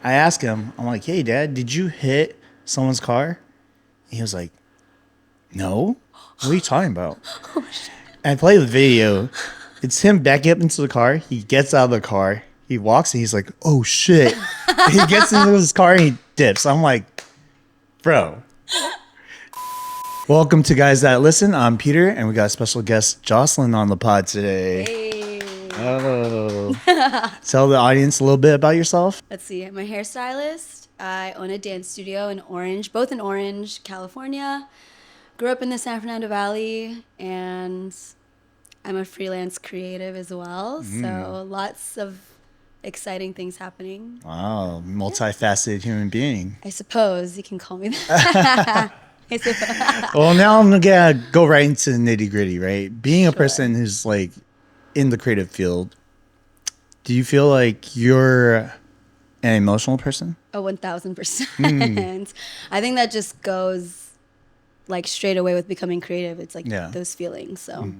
I asked him, I'm like, hey, Dad, did you hit someone's car? And he was like, no. What are you talking about? And I play the video. It's him backing up into the car. He gets out of the car. He walks and he's like, oh, shit. He gets into his car and he dips. I'm like, bro. Welcome to Guys That Listen. I'm Peter, and we got a special guest, Joselyn, on the pod today. Hey. Oh. Tell the audience a little bit about yourself. Let's see. I'm a hairstylist. I own a dance studio in Orange, both in Orange, California. Grew up in the San Fernando Valley, and I'm a freelance creative as well. So lots of exciting things happening. Wow, multi-faceted human being. I suppose you can call me that. Well, now I'm gonna go right into the nitty-gritty, right? Being a person who's like in the creative field, do you feel like you're an emotional person? Oh, 1,000%. I think that just goes like straight away with becoming creative. It's like those feelings. So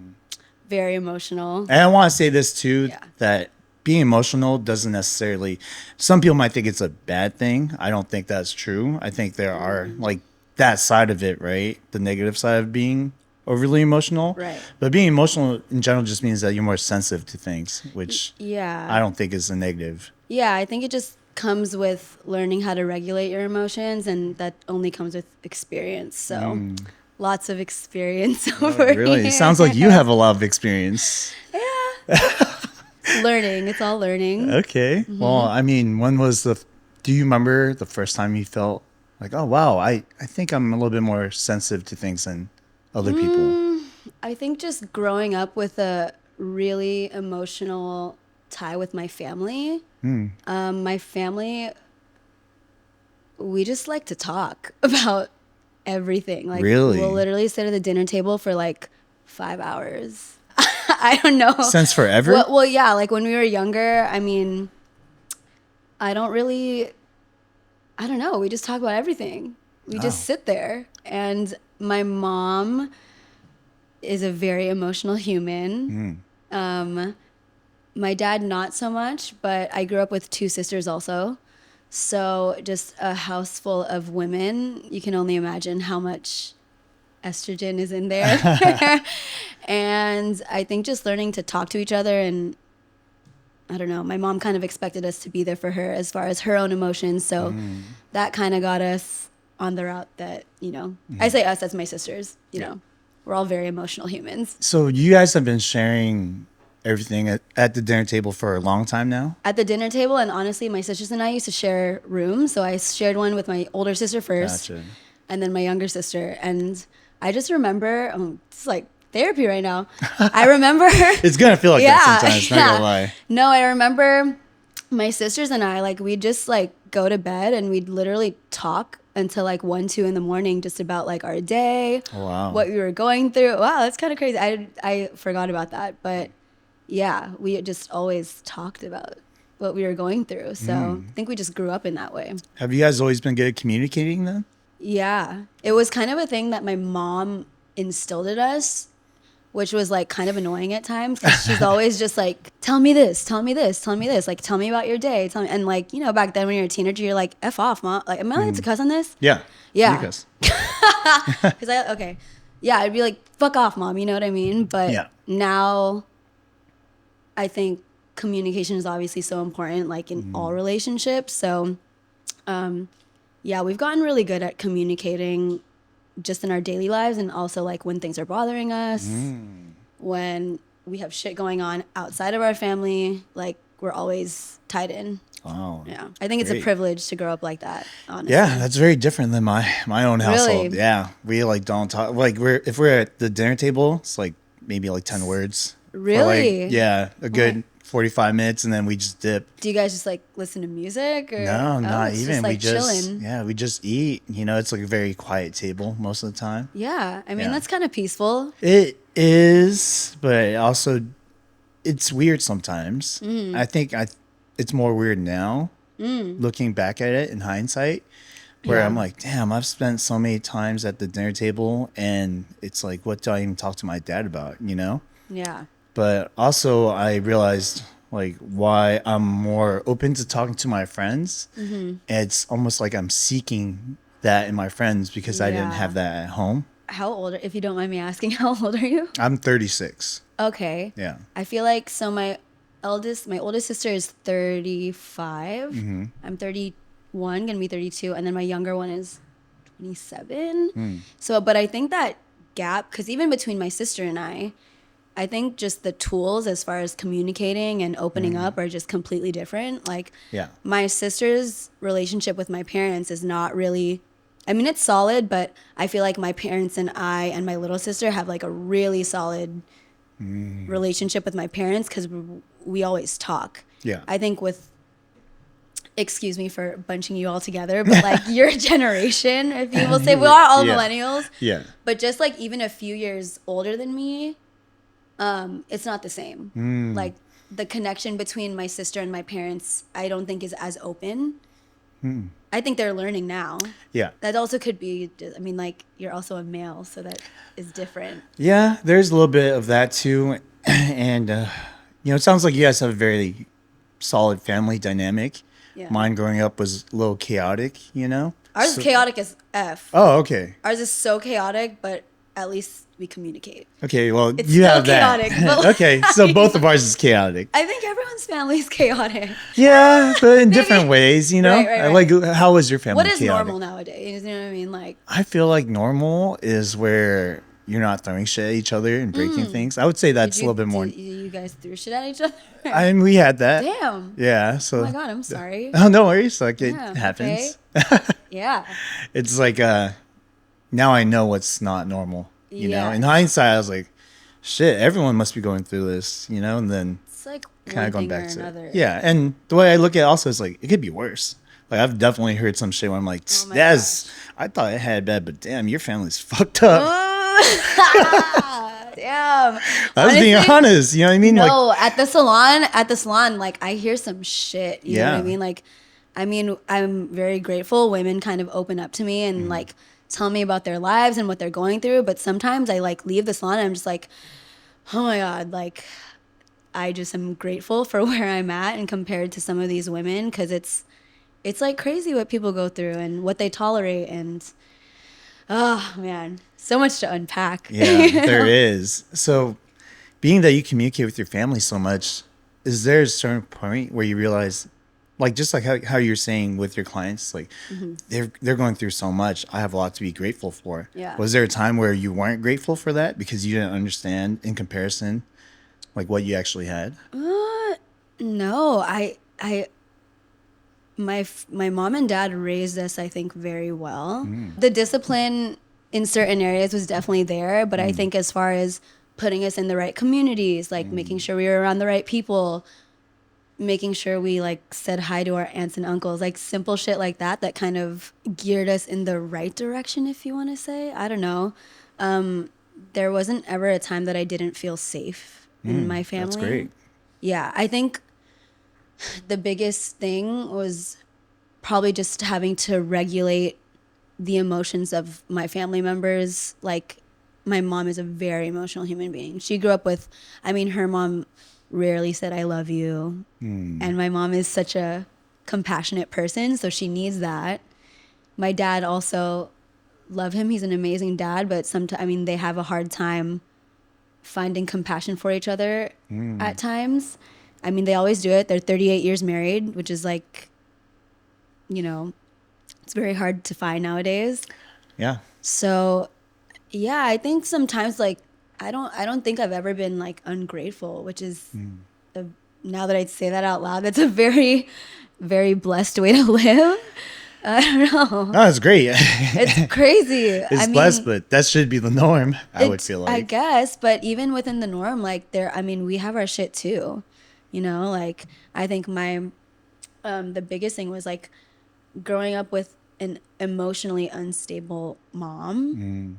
very emotional. And I want to say this too, that being emotional doesn't necessarily, some people might think it's a bad thing. I don't think that's true. I think there are like that side of it, right? The negative side of being overly emotional. Right. But being emotional in general just means that you're more sensitive to things, which I don't think is a negative. Yeah, I think it just comes with learning how to regulate your emotions, and that only comes with experience. So lots of experience over Really? here. It sounds like you have a lot of experience. Learning. It's all learning. Okay. Well, I mean, do you remember the first time you felt like, oh, wow, I think I'm a little bit more sensitive to things than other people? I think just growing up with a really emotional tie with my family. My family, we just like to talk about everything. Like, really? We'll literally sit at the dinner table for like 5 hours. I don't know. Since forever? Well, yeah, like when we were younger, I mean, I don't know. We just talk about everything. We just sit there. And my mom is a very emotional human. My dad, not so much, but I grew up with 2 sisters also. So just a house full of women, you can only imagine how much estrogen is in there. And I think just learning to talk to each other, and I don't know, my mom kind of expected us to be there for her as far as her own emotions. So that kind of got us on the route that, I say us, that's my sisters, you know, we're all very emotional humans. So you guys have been sharing everything at the dinner table for a long time now? At the dinner table, and honestly, my sisters and I used to share rooms. So I shared one with my older sister first, and then my younger sister. And I just remember, it's like therapy right now. I remember. It's going to feel like that sometimes, not gonna lie. No, I remember my sisters and I, like, we'd just like go to bed and we'd literally talk until like 1, 2 in the morning just about like our day, what we were going through. Wow, that's kind of crazy. I forgot about that. But yeah, we just always talked about what we were going through. So I think we just grew up in that way. Have you guys always been good at communicating then? Yeah. It was kind of a thing that my mom instilled in us, which was like kind of annoying at times, because she's always just like, tell me this, tell me this, tell me this. Like, tell me about your day. Tell me. And like, back then when you're a teenager, you're like, F off, Mom. Like, am I allowed to cuss on this? Yeah. Yeah. You cuss. Okay. Yeah, I'd be like, fuck off, Mom. You know what I mean? But now I think communication is obviously so important, like in all relationships. So, we've gotten really good at communicating just in our daily lives, and also like when things are bothering us, when we have shit going on outside of our family, like we're always tied in. Wow. Yeah. I think it's a privilege to grow up like that, honestly. Yeah, that's very different than my own household. Really? Yeah. We like don't talk, like if we're at the dinner table, it's like maybe like 10 words. Really? Like, a good 45 minutes, and then we just dip. Do you guys just like listen to music? Or? No, not even. Just, like, chilling. We just eat. It's like a very quiet table most of the time. Yeah. I mean, that's kind of peaceful. It is, but also it's weird sometimes. I think it's more weird now, looking back at it in hindsight, where I'm like, damn, I've spent so many times at the dinner table, and it's like, what do I even talk to my dad about, Yeah. But also I realized like why I'm more open to talking to my friends. It's almost like I'm seeking that in my friends because I didn't have Yeah. that at home. How old, if you don't mind me asking, how old are you? I'm 36. Okay. Yeah. I feel like so my oldest sister is 35. I'm 31, gonna be 32, and then my younger one is 27. So, but I think that gap, because even between my sister and I think just the tools as far as communicating and opening up are just completely different. Like, Yeah. my sister's relationship with my parents is not really, I mean, it's solid, but I feel like my parents and I and my little sister have like a really solid relationship with my parents because we always talk. Yeah. I think with, excuse me for bunching you all together, but like your generation, if you will say, we are all Yeah. millennials, Yeah. but just like even a few years older than me, it's not the same. Like the connection between my sister and my parents, I don't think is as open. I think they're learning now. Yeah. That also could be, I mean, like you're also a male, so that is different. Yeah, there's a little bit of that too. And, you know, it sounds like you guys have a very solid family dynamic. Yeah. Mine growing up was a little chaotic, you know? Ours is chaotic as F. Oh, okay. Ours is so chaotic, but at least we communicate. Okay, well, It's you still have that. chaotic, but Okay, so both of ours is chaotic. I think everyone's family is chaotic. Yeah, but in different ways, you know? Right. Like, how was your family What is chaotic? normal nowadays? You know what I mean? Like, I feel like normal is where you're not throwing shit at each other and breaking things. I would say that's a little bit more. You guys threw shit at each other? I mean, we had that. Damn. Yeah, so. Oh my God, I'm sorry. Oh, no worries. Like, it Yeah, happens. Yeah. It's like, now I know what's not normal, you know? Yeah. In hindsight, I was like, shit, everyone must be going through this, you know? And then It's like kind one of going thing or back to another. it. Yeah, and the way I look at it also is like, it could be worse. Like, I've definitely heard some shit where I'm like, Oh my that's, I thought it had bad, but damn, your family's fucked up. Damn. I was being Honestly, honest, you know what I mean? Like, no, at the salon, like I hear some shit. You know what I Yeah. mean? Like, I mean, I'm very grateful. Women kind of open up to me and like tell me about their lives and what they're going through. But sometimes I like leave the salon and I'm just like, oh my God, like I just am grateful for where I'm at and compared to some of these women because it's like crazy what people go through and what they tolerate and oh man, so much to unpack. yeah, there is. So, being that you communicate with your family so much, is there a certain point where you realize, like, just like how you're saying with your clients, like, they're going through so much, I have a lot to be grateful for. Yeah. Was there a time where you weren't grateful for that because you didn't understand in comparison, like, what you actually had? No, my mom and dad raised us, I think, very well. The discipline in certain areas was definitely there, but I think as far as putting us in the right communities, like making sure we were around the right people, making sure we like said hi to our aunts and uncles, like simple shit like that, that kind of geared us in the right direction, if you want to say. I don't know. There wasn't ever a time that I didn't feel safe in my family. That's great. Yeah, I think the biggest thing was probably just having to regulate the emotions of my family members. Like, my mom is a very emotional human being. She grew up with, I mean, her mom rarely said, I love you. And my mom is such a compassionate person, so she needs that. My dad also, love him. He's an amazing dad, but sometimes, I mean, they have a hard time finding compassion for each other at times. I mean, they always do it. They're 38 years married, which is like, you know, it's very hard to find nowadays. Yeah. So, yeah, I think sometimes like I don't think I've ever been like ungrateful, which is now that I'd say that out loud, that's a very, very blessed way to live. I don't know. No, that's great. It's crazy. It's blessed, but that should be the norm, I would feel like. I guess, but even within the norm, like I mean, we have our shit too. You know, like I think the biggest thing was like growing up with an emotionally unstable mom.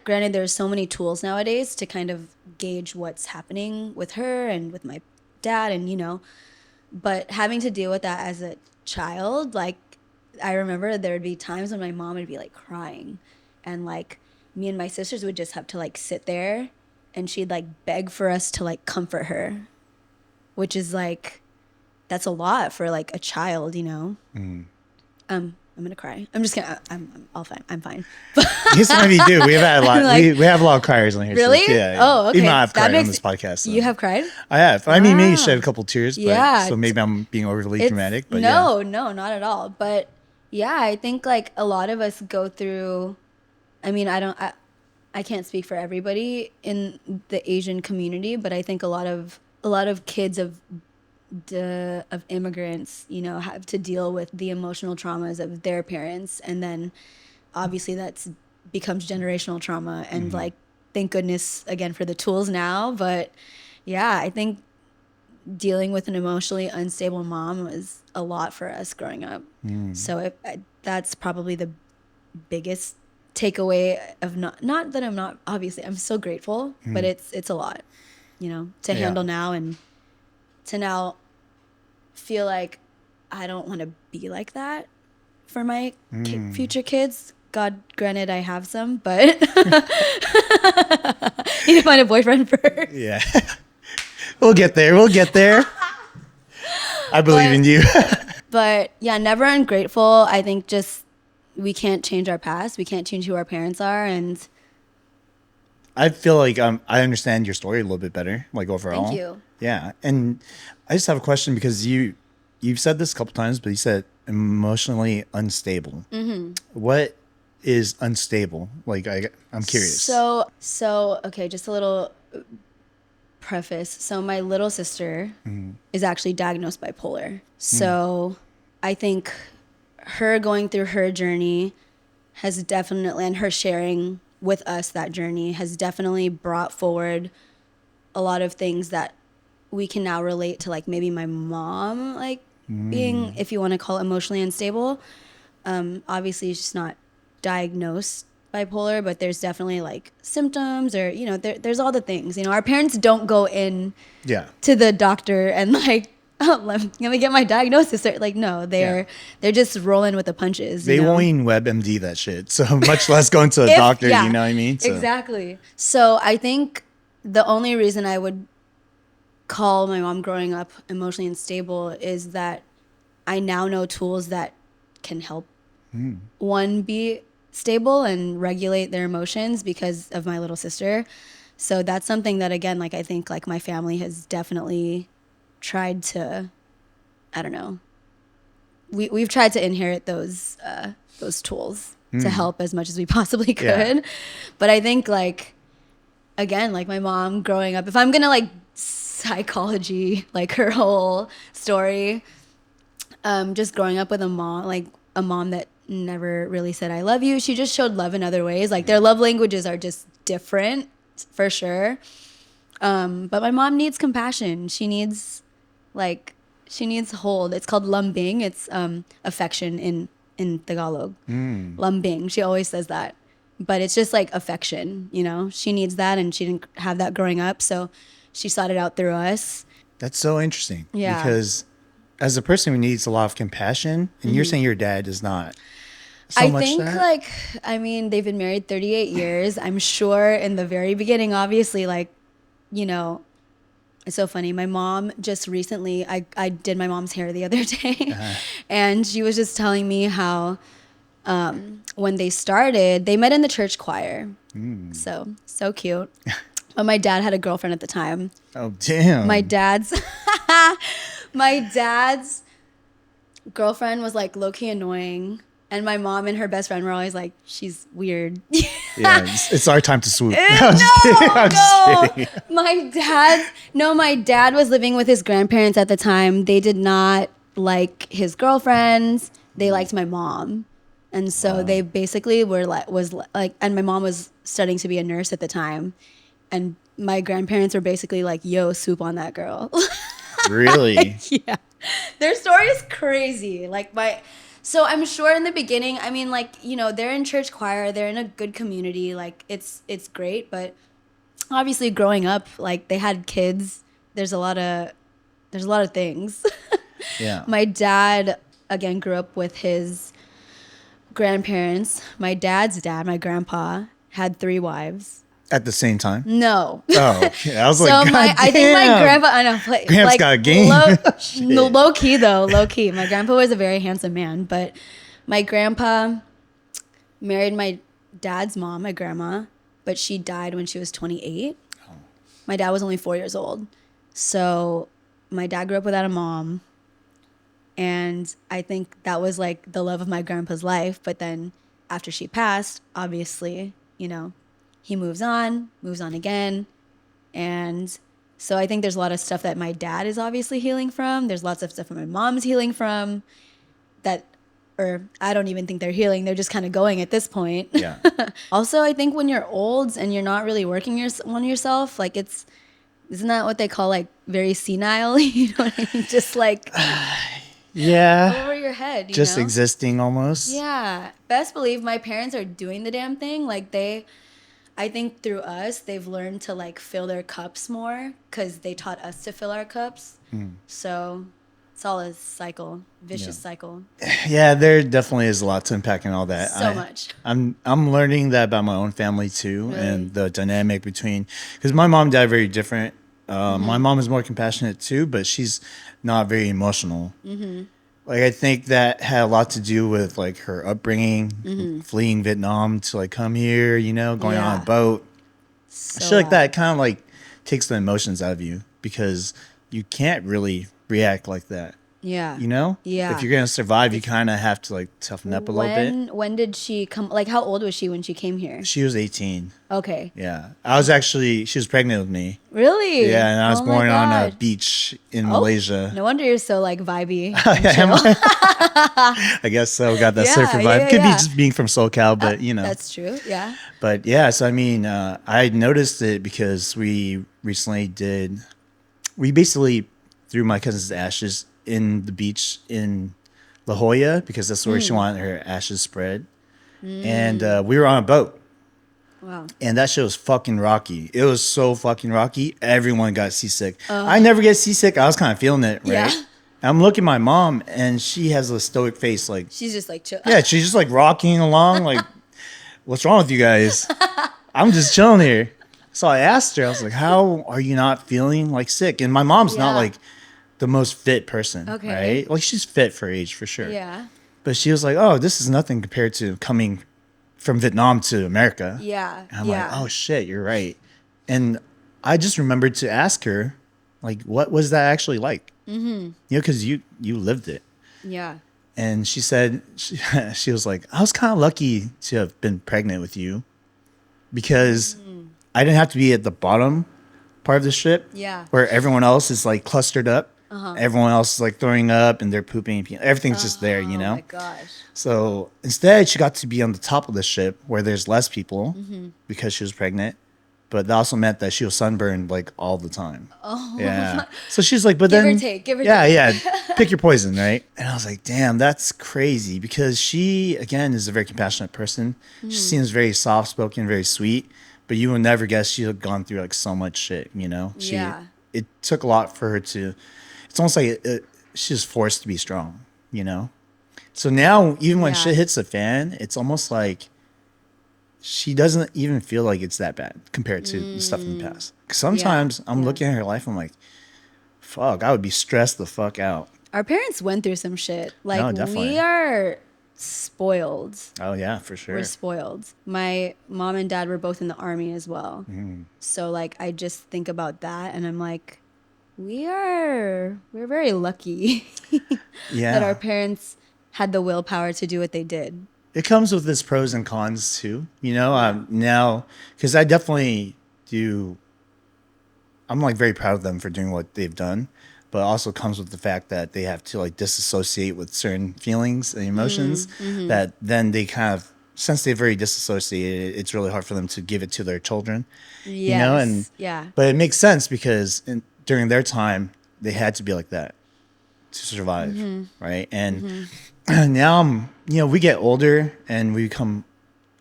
Granted, there's so many tools nowadays to kind of gauge what's happening with her and with my dad, and you know, but having to deal with that as a child, like I remember there would be times when my mom would be like crying, and like me and my sisters would just have to like sit there, and she'd like beg for us to like comfort her. which is like, that's a lot for like a child, you know? I'm gonna cry. I'm just gonna. I'm all fine. I'm fine. Yes, maybe you do. We have had a lot. Like, we have a lot of criers on here. Really? So, yeah. Oh, okay. Even I've That cried on makes- this podcast. So. You have cried? I have. I mean, maybe Wow. shed a couple tears. But, Yeah. so maybe I'm being overly It's- dramatic. But no, not at all. But yeah, I think like a lot of us go through. I mean, I can't speak for everybody in the Asian community, but I think a lot of kids of immigrants, you know, have to deal with the emotional traumas of their parents, and then obviously that's becomes generational trauma. And like, thank goodness again for the tools now. But yeah, I think dealing with an emotionally unstable mom was a lot for us growing up. So that's probably the biggest takeaway of not that I'm not, obviously I'm so grateful, but it's a lot, you know, to handle now, and to now feel like I don't want to be like that for my future kids. God granted I have some, but need to find a boyfriend first. Yeah. We'll get there. I believe in you. But yeah, never ungrateful. I think just we can't change our past. We can't change who our parents are. And I feel like I understand your story a little bit better, like overall. Thank you. Yeah. And I just have a question, because you've said this a couple times, but you said emotionally unstable. What is unstable? Like, I'm curious. So okay, just a little preface. So my little sister is actually diagnosed bipolar. So I think her going through her journey has definitely, and her sharing with us that journey has definitely brought forward a lot of things that we can now relate to, like maybe my mom, like being, if you want to call it, emotionally unstable. Obviously she's not diagnosed bipolar, but there's definitely like symptoms, or, you know, there's all the things, you know, our parents don't go in to the doctor and like, oh, let me get my diagnosis. Like, no, they're just rolling with the punches. They won't even WebMD that shit. So much less going to a doctor, you know what I mean? So. Exactly. So I think the only reason I would call my mom growing up emotionally unstable is that I now know tools that can help one be stable and regulate their emotions because of my little sister. So that's something that, again, like, I think like my family has definitely tried to, I don't know, we've tried to inherit those tools to help as much as we possibly could. But I think, like, again, like my mom growing up, if I'm gonna like psychology, like her whole story, just growing up with a mom that never really said I love you. She just showed love in other ways. Like, their love languages are just different for sure. But my mom needs compassion. She needs hold. It's called lambing. It's affection in Tagalog. Lambing. She always says that. But it's just like affection, you know? She needs that, and she didn't have that growing up, so she sought it out through us. That's so interesting. Yeah. Because as a person who needs a lot of compassion, and you're saying your dad does not. So I think like, I mean, they've been married 38 years. I'm sure in the very beginning, obviously, like, you know, it's so funny. My mom just recently, I did my mom's hair the other day, and she was just telling me how when they started, they met in the church choir. So cute. But my dad had a girlfriend at the time. Oh, damn. My dad's girlfriend was like low-key annoying. And my mom and her best friend were always like, she's weird. Yeah, it's our time to swoop. I'm just kidding. My dad was living with his grandparents at the time. They did not like his girlfriends. They liked my mom. And so they basically was like, and my mom was studying to be a nurse at the time. And my grandparents were basically like, yo, swoop on that girl. Really? Yeah. Their story is crazy. So I'm sure in the beginning, I mean, like, you know, they're in church choir, they're in a good community, like it's great, but obviously growing up, like, they had kids, there's a lot of things. Yeah. My dad, again, grew up with his grandparents. My dad's dad, my grandpa, had 3 wives. At the same time? No. Oh, okay. I was So like, God I think my damn. grandpa, I know, Gramps like got a game. no, low key though, low key. My grandpa was a very handsome man, but my grandpa married my dad's mom, my grandma, but she died when she was 28. My dad was only 4 years old. So my dad grew up without a mom. And I think that was like the love of my grandpa's life. But then after she passed, obviously, you know, he moves on again. And so I think there's a lot of stuff that my dad is obviously healing from. There's lots of stuff that my mom's healing from that, or I don't even think they're healing. They're just kind of going at this point. Yeah. Also, I think when you're old and you're not really working on yourself, like isn't that what they call like very senile? You know what I mean? Just like Yeah. over your head, you Just know? existing almost. Yeah. Best believe my parents are doing the damn thing. Like I think through us, they've learned to like fill their cups more because they taught us to fill our cups. So it's all a cycle, vicious cycle. Yeah, there definitely is a lot to unpack in all that. So much. I'm learning that about my own family too, Really? and the dynamic between, because my mom and dad are very different. My mom is more compassionate too, but she's not very emotional. Like I think that had a lot to do with like her upbringing, fleeing Vietnam to like come here, you know, going on Yeah. a boat. So Shit like wild. that kind of like takes the emotions out of you because you can't really react like that. Yeah. You know? Yeah. If you're gonna survive, you kind of have to like toughen up a little bit. When did she come? Like, how old was she when she came here? She was 18. Okay. Yeah. I was actually, she was pregnant with me. Really? Yeah, and I was Oh my born on a God. beach in Oh, Malaysia. No wonder you're so like vibey. I guess so. Got that Yeah, surfer vibe. yeah, Could yeah. be just being from SoCal, but you know. That's true. Yeah. But yeah, so I mean, I noticed it because we recently we basically threw my cousin's ashes in the beach in La Jolla because that's where she wanted her ashes spread. And we were on a boat. Wow. And that shit was fucking rocky. It was so fucking rocky. Everyone got seasick. I never get seasick. I was kind of feeling it, right? Yeah. I'm looking at my mom, and she has a stoic face, like, She's just like chill. yeah, she's just like rocking along, like, what's wrong with you guys? I'm just chilling here. So I asked her, I was like, how are you not feeling like sick? And my mom's not Yeah. like the most fit person, Okay. right? Like she's fit for her age for sure. Yeah. But she was like, oh, this is nothing compared to coming from Vietnam to America. Yeah. And I'm yeah. like, oh shit, you're right. And I just remembered to ask her, like, what was that actually like? Mm-hmm. You know, because you lived it. Yeah. And she said, she was like, I was kind of lucky to have been pregnant with you because I didn't have to be at the bottom part of the ship. Yeah. Where everyone else is like clustered up. Everyone else is like throwing up and they're pooping and peeing. Everything's just there, you Oh know? my gosh. So instead, she got to be on the top of the ship where there's less people because she was pregnant. But that also meant that she was sunburned like all the time. Oh, yeah. So she's like, but Give then or take, give or yeah, take. yeah, pick your poison, right? And I was like, damn, that's crazy because she again is a very compassionate person. She seems very soft spoken, very sweet. But you would never guess she had gone through like so much shit, you know? Yeah. It took a lot for her to. It's almost like she's forced to be strong, you know? So now, even when Yeah. shit hits the fan, it's almost like she doesn't even feel like it's that bad compared to the stuff in the past. 'Cause sometimes I'm looking at her life, I'm like, fuck, I would be stressed the fuck out. Our parents went through some shit. Like, No, definitely. we are spoiled. Oh, yeah, for sure. We're spoiled. My mom and dad were both in the army as well. So, like, I just think about that and I'm like, we're very lucky Yeah. that our parents had the willpower to do what they did. It comes with its pros and cons too, you know. Now, because I definitely do. I'm like very proud of them for doing what they've done, but it also comes with the fact that they have to like disassociate with certain feelings and emotions. That then they kind of, since they're very disassociated, it's really hard for them to give it to their children. Yes. You know, and yeah. but it makes sense because during their time they had to be like that to survive, right? And now we get older and we become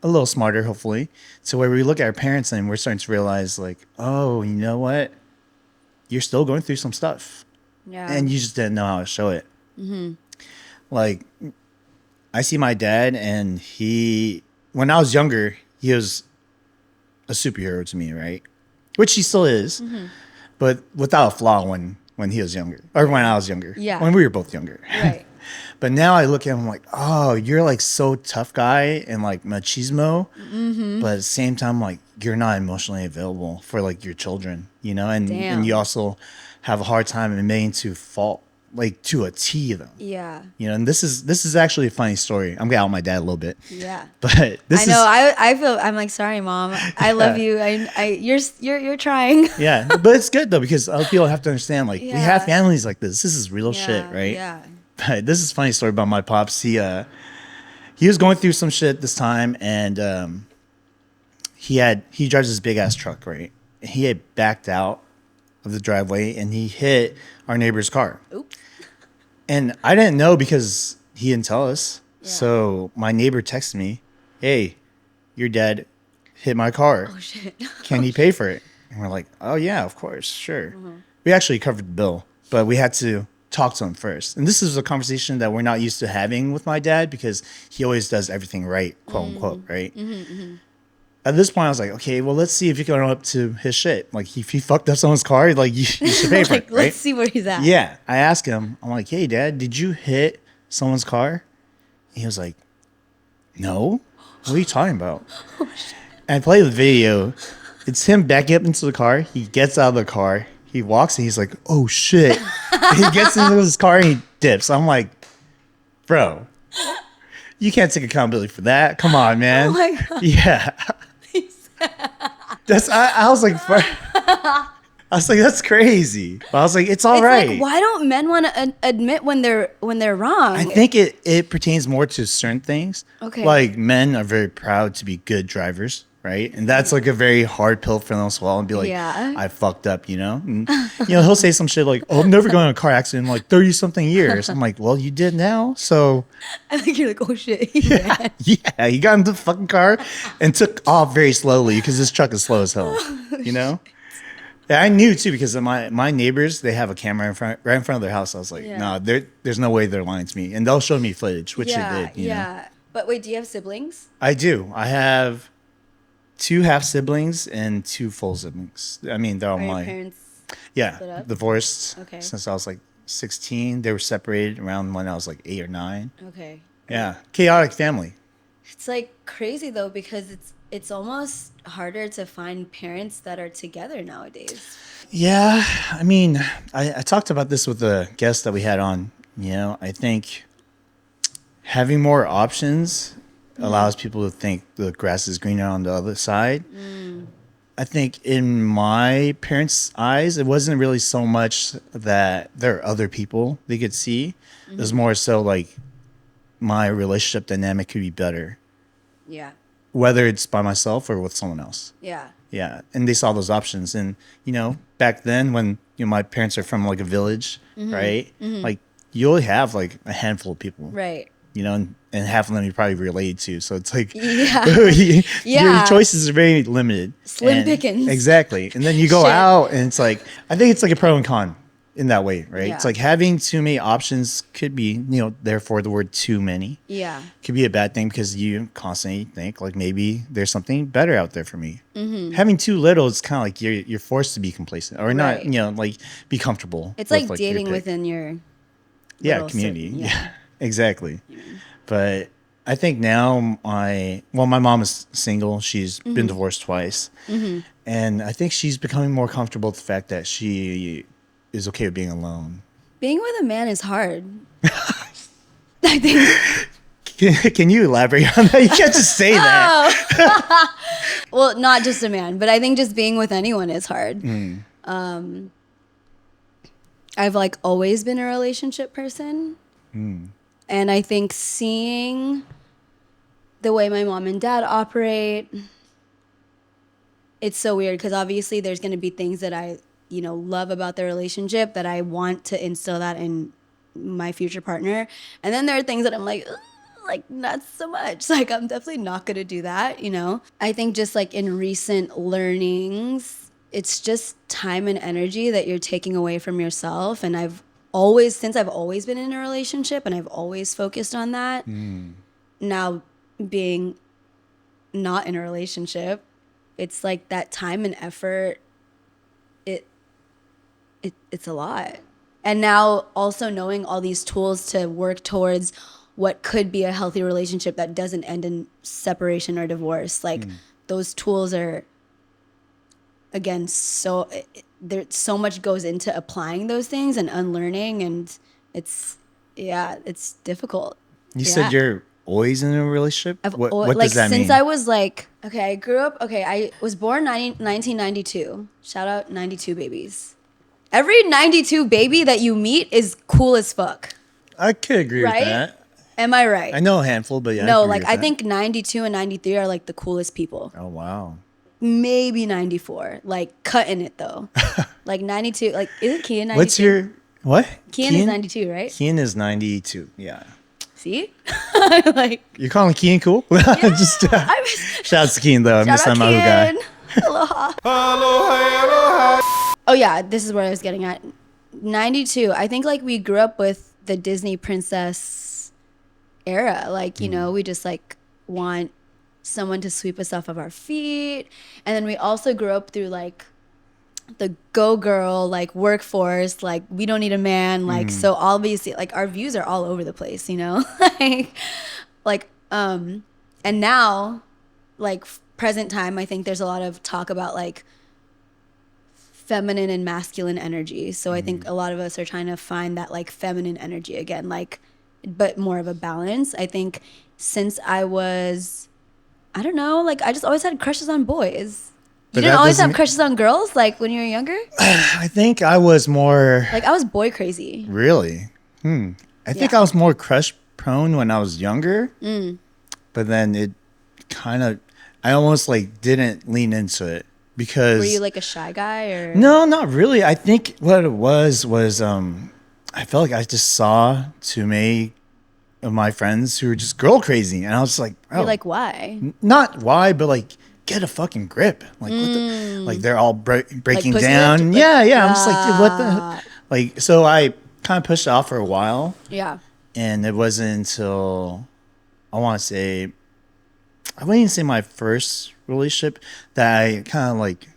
a little smarter, hopefully, to where we look at our parents and we're starting to realize, like, oh, you know what? You're still going through some stuff, Yeah. and you just didn't know how to show it. Like, I see my dad, and when I was younger, he was a superhero to me, right? Which he still is, but without a flaw when he was younger, or when I was younger. Yeah. When we were both younger. Right. But now I look at him like, oh, you're like so tough guy and like machismo, but at the same time, like you're not emotionally available for like your children, you know, and Damn. you also have a hard time admitting to fault, like to a T though. Yeah. You know, and this is actually a funny story. I'm gonna out my dad a little bit. Yeah. But this I know. I feel. I'm like, sorry, mom. I love you. You're trying. yeah, but it's good though because other people have to understand. Like we have Yeah. families like this. This is real shit, right? Yeah. But this is a funny story about my pops. He was going through some shit this time, and he drives this big ass truck, right? He had backed out of the driveway and he hit our neighbor's car. Oops. And I didn't know because he didn't tell us. Yeah. So my neighbor texted me, "Hey, your dad hit my car. Oh shit. Can he pay for it?" And we're like, "Oh yeah, of course, sure." We actually covered the bill, but we had to talk to him first. And this is a conversation that we're not used to having with my dad because he always does everything right, quote unquote, right? At this point, I was like, okay, well, let's see if you can own up to his shit. Like, if he fucked up someone's car, like, you should pay for Like, it, right? let's see where he's at. Yeah. I asked him, I'm like, hey, Dad, did you hit someone's car? He was like, no. What are you talking about? And I play the video. It's him backing up into the car. He gets out of the car. He walks and he's like, oh, shit. He gets into his car and he dips. I'm like, bro, you can't take accountability for that. Come on, man. Oh my God. Yeah. I was like, that's crazy. But I was like, it's all It's right. like, why don't men want to admit when they're wrong? I think it pertains more to certain things. Okay. Like men are very proud to be good drivers, right? And that's like a very hard pill for them to swallow and be like, Yeah. I fucked up, you know? And, he'll say some shit like, oh, I'm never going in a car accident in like 30 something years. I'm like, well, you did now. So I think you're like, oh shit. He ran. yeah, he got into the fucking car and took off very slowly because this truck is slow as hell, you know? Yeah, I knew too because of my neighbors, they have a camera right in front of their house. I was like, Yeah. no, there's no way they're lying to me. And they'll show me footage, which they did. You know? Yeah. But wait, do you have siblings? I do. I have 2 half siblings and 2 full siblings. I mean, they're all Are your my parents split yeah, up? divorced Okay. since I was like 16. They were separated around when I was like 8 or 9. Okay. Yeah, chaotic family. It's like crazy though because it's almost harder to find parents that are together nowadays. Yeah, I mean, I talked about this with the guest that we had on. You know, I think having more options allows people to think the grass is greener on the other side. I think in my parents' eyes, it wasn't really so much that there are other people they could see. It was more so like my relationship dynamic could be better, Yeah. whether it's by myself or with someone else. Yeah. Yeah, and they saw those options, and back then when my parents are from like a village, right? Like you only have like a handful of people, Right. and half of them you probably related to. So it's like, Yeah. your Yeah. choices are very limited, Slim pickings. Exactly, and then you go Shit. out, and it's like I think it's like a pro and con in that way, right? Yeah. It's like having too many options could be, therefore the word too many. Yeah. Could be a bad thing because you constantly think like maybe there's something better out there for me. Having too little is kind of like you're forced to be complacent or Right. not, like be comfortable. It's with, like your dating pick. within your Yeah, little community. circle. Yeah, exactly. But I think now my mom is single. She's been divorced twice, and I think she's becoming more comfortable with the fact that she is okay with being alone. Being with a man is hard. I think. Can you elaborate on that? You can't just say that. Oh. Well, not just a man, but I think just being with anyone is hard. I've like always been a relationship person. And I think seeing the way my mom and dad operate, it's so weird because obviously there's going to be things that I, love about the relationship that I want to instill that in my future partner. And then there are things that I'm like, not so much. Like, I'm definitely not going to do that, I think just like in recent learnings, it's just time and energy that you're taking away from yourself. And since I've always been in a relationship and I've always focused on that, now being not in a relationship, it's like that time and effort. It's a lot. And now also knowing all these tools to work towards what could be a healthy relationship that doesn't end in separation or divorce. Like those tools are, again, there so much goes into applying those things and unlearning, and it's difficult. You said you're always in a relationship? What does that mean? Since I was like, okay, I grew up, I was born 1992. Shout out 92 babies. Every 92 baby that you meet is cool as fuck. I could agree with Right? that. Am I right? I know a handful, but yeah. No, I agree like with I that. think 92 and 93 are like the coolest people. Oh, wow. Maybe 94. Like cutting it though. Like 92. Like isn't Kian 92? What's your what? Kian is 92, right? Kian is 92. Yeah. See? Like You're calling Kian cool? Just I was, shout out to Kian though. I miss shout that out Mahu guy. Kian. Aloha. Oh yeah, this is where I was getting at. 92. I think like we grew up with the Disney princess era. Like, you know, we just like want someone to sweep us off of our feet. And then we also grew up through like the go girl like workforce, like we don't need a man, like so obviously like our views are all over the place, you know. And now like present time, I think there's a lot of talk about like feminine and masculine energy. So I think a lot of us are trying to find that like feminine energy again, like but more of a balance. I think since I don't know, like I just always had crushes on boys. You didn't always have crushes on girls, like when you were younger? I think I was more Like I was boy crazy. really. I think I was more crush prone when I was younger. But then it kind of, I almost like didn't lean into it because. Were you like a shy guy or? No, not really. I think what it was I felt like I just saw too many of my friends who were just girl crazy, and I was like, oh, You're like, why? not why, but like get a fucking grip. Like what the, like they're all breaking pussy down. lift? Yeah. I'm just like, dude, what the, like. So I kind of pushed it off for a while, Yeah. and it wasn't until I want to say, I wouldn't even say my first relationship that I kind of like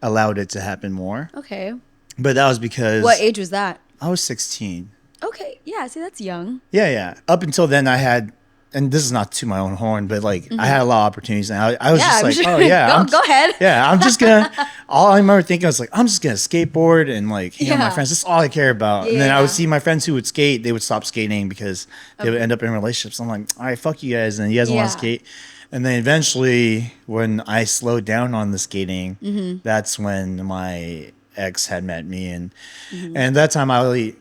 allowed it to happen more. Okay. But that was because What age was that? I was 16. Okay. Yeah. See, that's young. Yeah. Up until then, I had, and this is not to my own horn, but like I had a lot of opportunities, and I was just I'm like, sure. oh yeah, Go ahead. Yeah, I'm just gonna. All I remember thinking was like, I'm just gonna skateboard and like hang out with my Yeah. friends. That's all I care about. And then I Yeah. would see my friends who would skate, they would stop skating because they would end up in relationships. I'm like, all right, fuck you guys, and you guys want Yeah. to skate. And then eventually, when I slowed down on the skating, that's when my ex had met me, and that time I really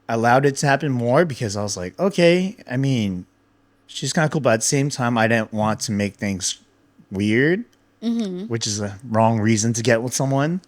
allowed it to happen more because I was like, okay, I mean, she's kind of cool, but at the same time, I didn't want to make things weird, which is a wrong reason to get with someone.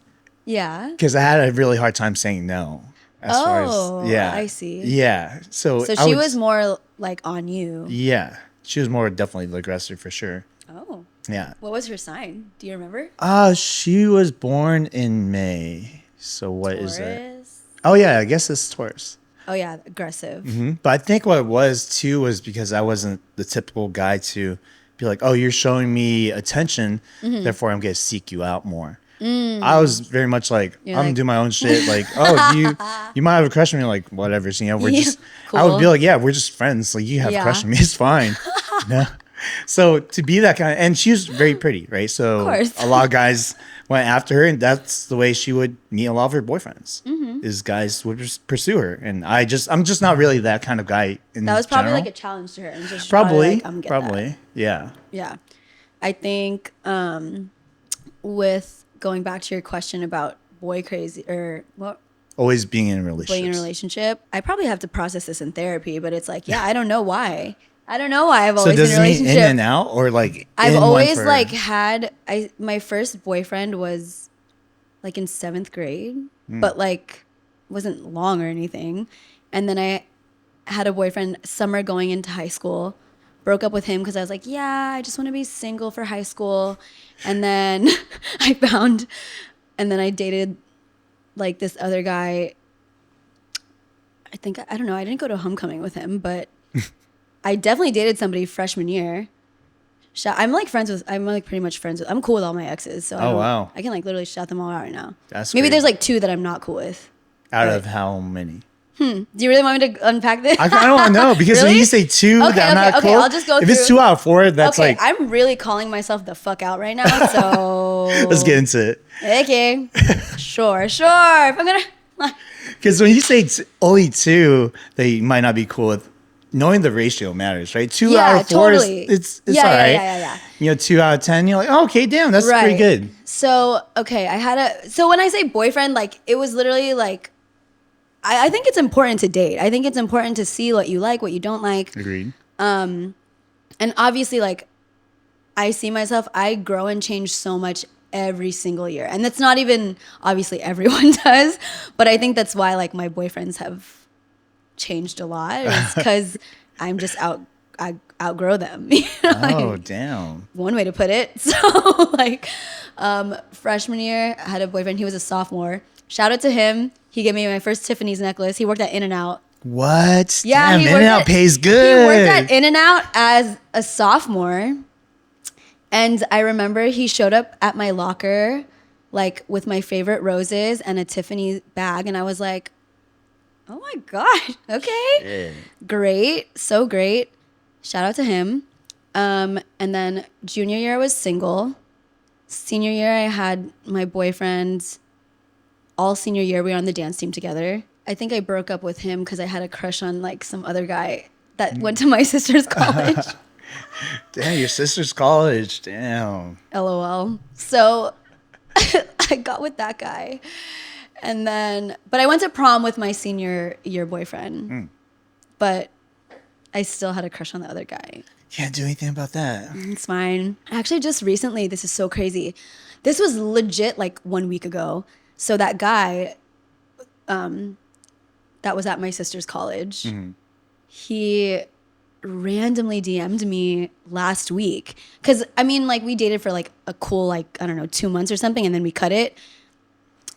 Yeah. Because I had a really hard time saying no. As far as, yeah, I see. Yeah, so So she was more like on you. Yeah, she was more definitely the aggressor for sure. Oh. Yeah. What was her sign? Do you remember? She was born in May. So what is that? Taurus? Oh yeah, I guess it's Taurus. Oh yeah, aggressive. But I think what it was too was because I wasn't the typical guy to be like, oh, you're showing me attention, therefore I'm gonna seek you out more. I was very much like, I'm gonna do my own shit. Like, oh, you might have a crush on me, like whatever. So, you know, we're Yeah, just. I would be cool. like, yeah, we're just friends. Like, you have a crush Yeah. on me, it's fine. No. So to be that kind of, and she was very pretty, right? So course. a lot of guys went after her, and that's the way she would meet a lot of her boyfriends. Is guys would just pursue her, and I'm just not really that kind of guy. That was probably general. like a challenge to her. And just Probably, like, I'm gonna get probably, that. yeah. Yeah. I think with going back to your question about boy crazy or what Always being in a relationship. being in a relationship, I probably have to process this in therapy, but it's like, yeah, I don't know why. I don't know why I've So always does been in a it mean relationship. in and out, or like I've in one always for- like had my first boyfriend was like in 7th grade, but like wasn't long or anything. And then I had a boyfriend summer going into high school. Broke up with him because I was like, yeah, I just want to be single for high school. And then and then I dated like this other guy. I don't know. I didn't go to homecoming with him, but I definitely dated somebody freshman year. I'm like pretty much friends with. I'm cool with all my exes, so wow. I can like literally shout them all out right now. That's maybe great. there's like 2 that I'm not cool with. Out of how many? Do you really want me to unpack this? I don't know because Really? when you say 2 that I'm not cool, I'll just go if through. it's 2 out of 4, that's okay, like. I'm really calling myself the fuck out right now. So Let's get into it. Okay, sure. If I'm gonna. Because when you say only 2 that you might not be cool with, knowing the ratio matters, right? 2 out of 4 totally. it's all right. Yeah. You know, 2 out of 10, you're like, oh, okay, damn, that's pretty good. So okay, so when I say boyfriend, like it was literally like. I think it's important to date. I think it's important to see what you like, what you don't like. Agreed. And obviously, like, I see myself, I grow and change so much every single year. And that's not even, obviously, everyone does. But I think that's why, like, my boyfriends have changed a lot. It's because I'm just I outgrow them. You know? Oh, like, damn. one way to put it. So, like, freshman year, I had a boyfriend. He was a sophomore. Shout out to him. He gave me my first Tiffany's necklace. He worked at In-N-Out. What? Yeah, damn, In-N-Out pays good. He worked at In-N-Out as a sophomore. And I remember he showed up at my locker, like, with my favorite roses and a Tiffany bag. And I was like, oh, my gosh. Okay. Yeah. Great. So great. Shout out to him. And then junior year, I was single. Senior year, I had my boyfriend. All senior year, we were on the dance team together. I think I broke up with him because I had a crush on like some other guy that went to my sister's college. Damn, your sister's college. Damn. LOL. So I got with that guy. And then, but I went to prom with my senior year boyfriend. But I still had a crush on the other guy. Can't do anything about that. It's fine. Actually, just recently, this is so crazy. This was legit like 1 week ago. So that guy that was at my sister's college, he randomly DM'd me last week. Because, I mean, like, we dated for, like, a cool, like, I don't know, 2 months or something, and then we cut it.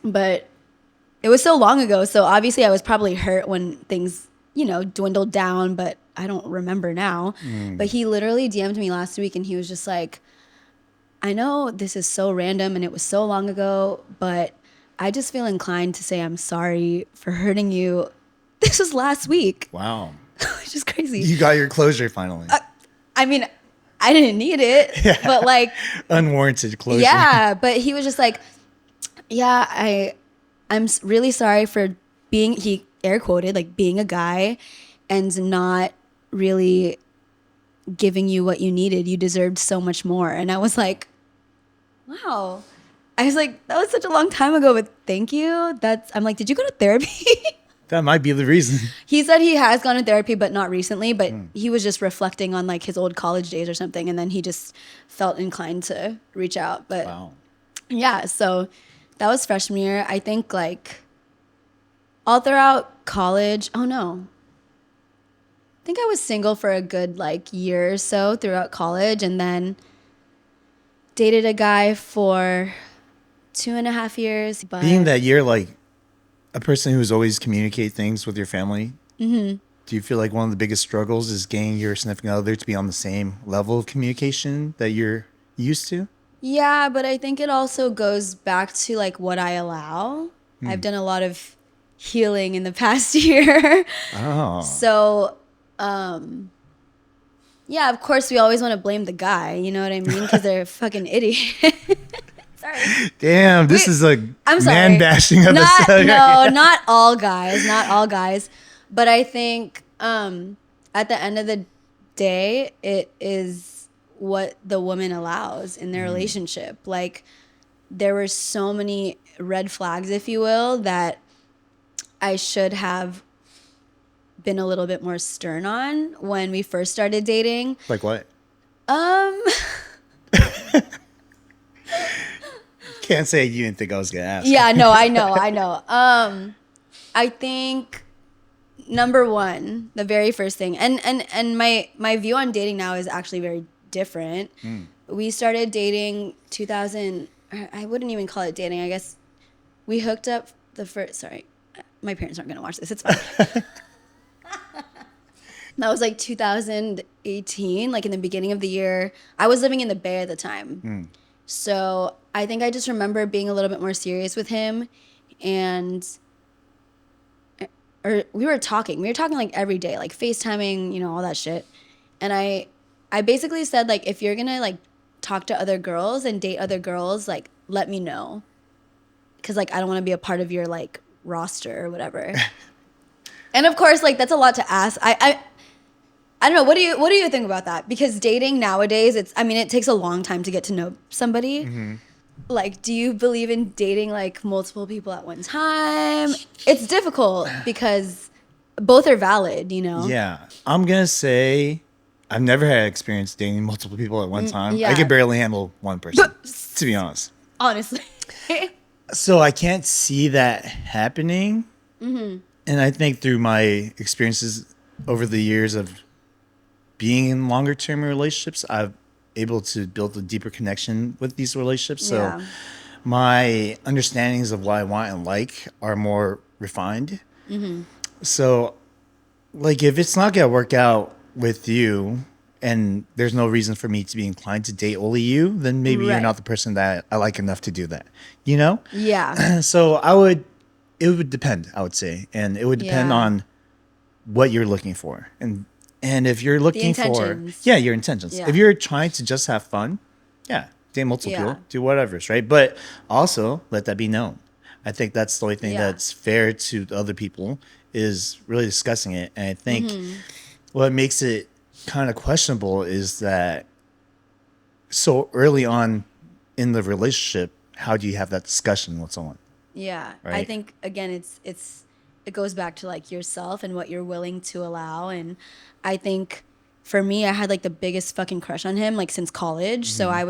But it was so long ago, so obviously I was probably hurt when things, you know, dwindled down, but I don't remember now. But he literally DM'd me last week, and he was just like, I know this is so random, and it was so long ago, but I just feel inclined to say I'm sorry for hurting you. This was last week. Wow. Which is crazy. You got your closure finally. I mean, I didn't need it, but like unwarranted closure. Yeah, but he was just like, yeah, I'm really sorry for being, he air quoted, like being a guy and not really giving you what you needed. You deserved so much more. And I was like, wow. I was like, that was such a long time ago, but thank you. I'm like, did you go to therapy? That might be the reason. He said he has gone to therapy, but not recently. But he was just reflecting on like his old college days or something. And then he just felt inclined to reach out. But wow. Yeah, so that was freshman year. I think like all throughout college. Oh no. I think I was single for a good like year or so throughout college, and then dated a guy for 2.5 years. But being that you're like a person who's always communicate things with your family, do you feel like one of the biggest struggles is getting your significant other to be on the same level of communication that you're used to? Yeah, but I think it also goes back to like what I allow. I've done a lot of healing in the past year. Oh. So, yeah, of course we always want to blame the guy, you know what I mean? Because they're a fucking idiot. Sorry. Damn, this is a man bashing episode. Not all guys, not all guys. But I think at the end of the day, it is what the woman allows in their relationship. Like, there were so many red flags, if you will, that I should have been a little bit more stern on when we first started dating. Like what? Can't say you didn't think I was gonna ask. Yeah, no, I know. I think number one, the very first thing, and my view on dating now is actually very different. We started dating 2000. I wouldn't even call it dating. I guess we hooked up the first. Sorry, my parents aren't gonna watch this. It's fine. That was like 2018, like in the beginning of the year. I was living in the Bay at the time. So I think I just remember being a little bit more serious with him. And or we were talking. We were talking like every day, like FaceTiming, all that shit. And I basically said, like, if you're gonna like talk to other girls and date other girls, like, let me know. Cause like I don't wanna be a part of your like roster or whatever. And of course, like that's a lot to ask. I don't know. What do you think about that? Because dating nowadays, it takes a long time to get to know somebody. Like, do you believe in dating like multiple people at one time? It's difficult because both are valid. Yeah. I'm going to say I've never had experience dating multiple people at one time. yeah. I could barely handle one person, to be honest. Honestly. So I can't see that happening. And I think through my experiences over the years of being in longer term relationships, I've able to build a deeper connection with these relationships. So Yeah. my understandings of what I want and like are more refined. So like if it's not gonna work out with you and there's no reason for me to be inclined to date only you, then maybe you're Right. not the person that I like enough to do that. You know? Yeah. So it would depend, I would say. And it would depend Yeah. on what you're looking for. And if you're looking for intentions. your intentions. Yeah. If you're trying to just have fun, date multiple Yeah. people, do whatever's right. But also let that be known. I think that's the only thing Yeah. that's fair to the other people is really discussing it. And I think what makes it kind of questionable is that so early on in the relationship, how do you have that discussion with someone? Yeah. I Right. think again it goes back to like yourself and what you're willing to allow. And I think for me, I had like the biggest fucking crush on him like since college. So I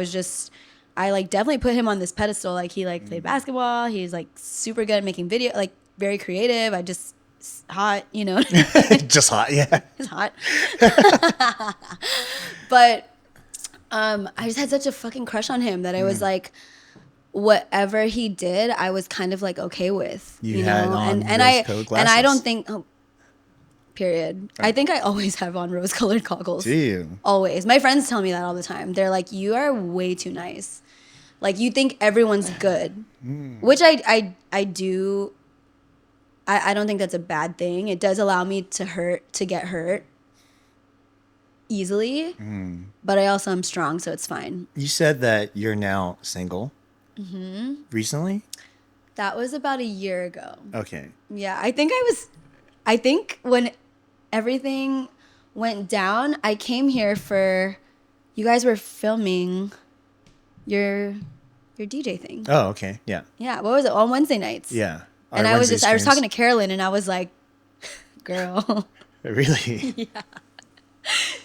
like definitely put him on this pedestal. Like he like played basketball. He's like super good at making video, like very creative. Hot, Just hot, yeah. He's hot. But I just had such a fucking crush on him that I was like, whatever he did, I was kind of like okay with, You had on and I rose-colored and I don't glasses. think. Period. I think I always have on rose-colored goggles. Do you? Always. My friends tell me that all the time. They're like, you are way too nice. Like you think everyone's good, which I do. I don't think that's a bad thing. It does allow me to get hurt easily, but I also am strong, so it's fine. You said that you're now single. Recently? That was about a year ago. Okay. Yeah, I think when everything went down, I came here you guys were filming your DJ thing. Oh, okay. Yeah. Yeah, what was it? On Wednesday nights. Yeah. And Our I was Wednesday talking streams. to Carolyn and I was like, girl. Really?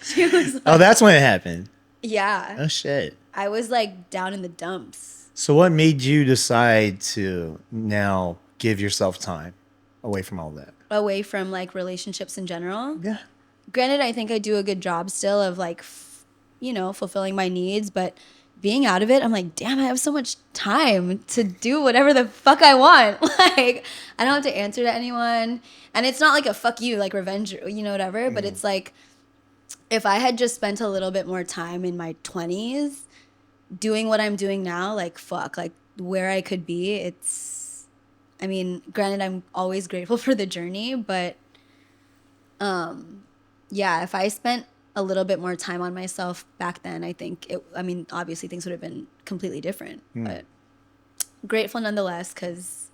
She was like, Oh, that's when it happened. yeah. Oh, shit. I was like down in the dumps. So what made you decide to now give yourself time away from all that? Away from like relationships in general. Yeah. Granted, I think I do a good job still of like, fulfilling my needs, but being out of it, I'm like, damn, I have so much time to do whatever the fuck I want. Like, I don't have to answer to anyone. And it's not like a fuck you, like revenge, whatever. But it's like, if I had just spent a little bit more time in my 20s doing what I'm doing now, like, fuck, like where I could be, granted, I'm always grateful for the journey, but yeah, if I spent a little bit more time on myself back then, I think obviously things would have been completely different, but grateful nonetheless, because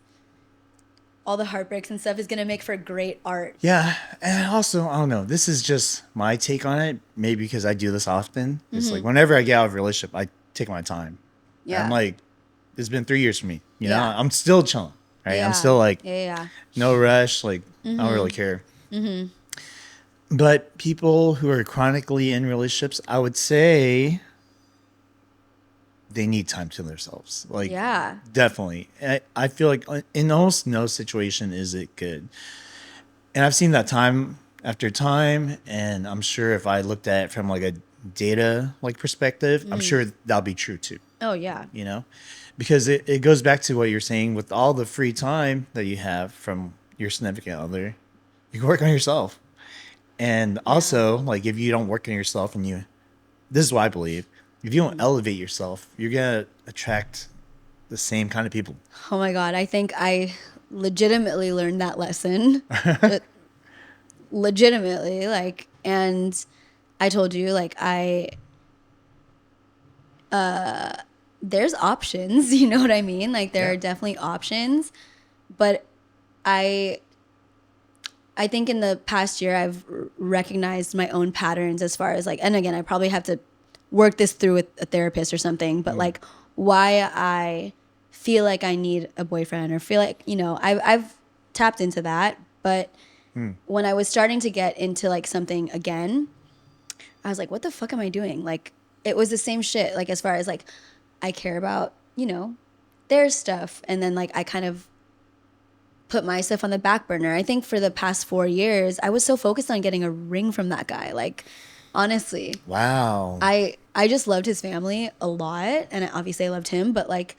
all the heartbreaks and stuff is going to make for great art. Yeah. And also, I don't know. This is just my take on it. Maybe because I do this often. It's like whenever I get out of a relationship, I take my time. Yeah. I'm like, it's been 3 years for me. You know, Yeah. I'm still chilling. Right. Yeah. I'm still like, Yeah. no rush. Like, I don't really care. But people who are chronically in relationships, I would say they need time to themselves. Like, Yeah. definitely. I feel like in almost no situation is it good. And I've seen that time after time. And I'm sure if I looked at it from like a data like perspective, I'm sure that'll be true too. Oh, yeah. You know, because it goes back to what you're saying with all the free time that you have from your significant other, you can work on yourself. And also, like, if you don't work on yourself and this is what I believe, if you don't elevate yourself, you're going to attract the same kind of people. Oh my God. I think I legitimately learned that lesson. Legitimately. Like, and I told you, like, there's options, you know what I mean? Like, there are definitely options. But I think in the past year, I've recognized my own patterns as far as like, and again, I probably have to work this through with a therapist or something, but like why I feel like I need a boyfriend or feel like, you know, I've tapped into that. But when I was starting to get into like something again, I was like, what the fuck am I doing? Like, it was the same shit. Like, as far as like, I care about, you know, their stuff. And then like, I kind of put myself on the back burner. I think for the past 4 years, I was so focused on getting a ring from that guy. Like, honestly, Wow. I just loved his family a lot, and obviously I loved him, but like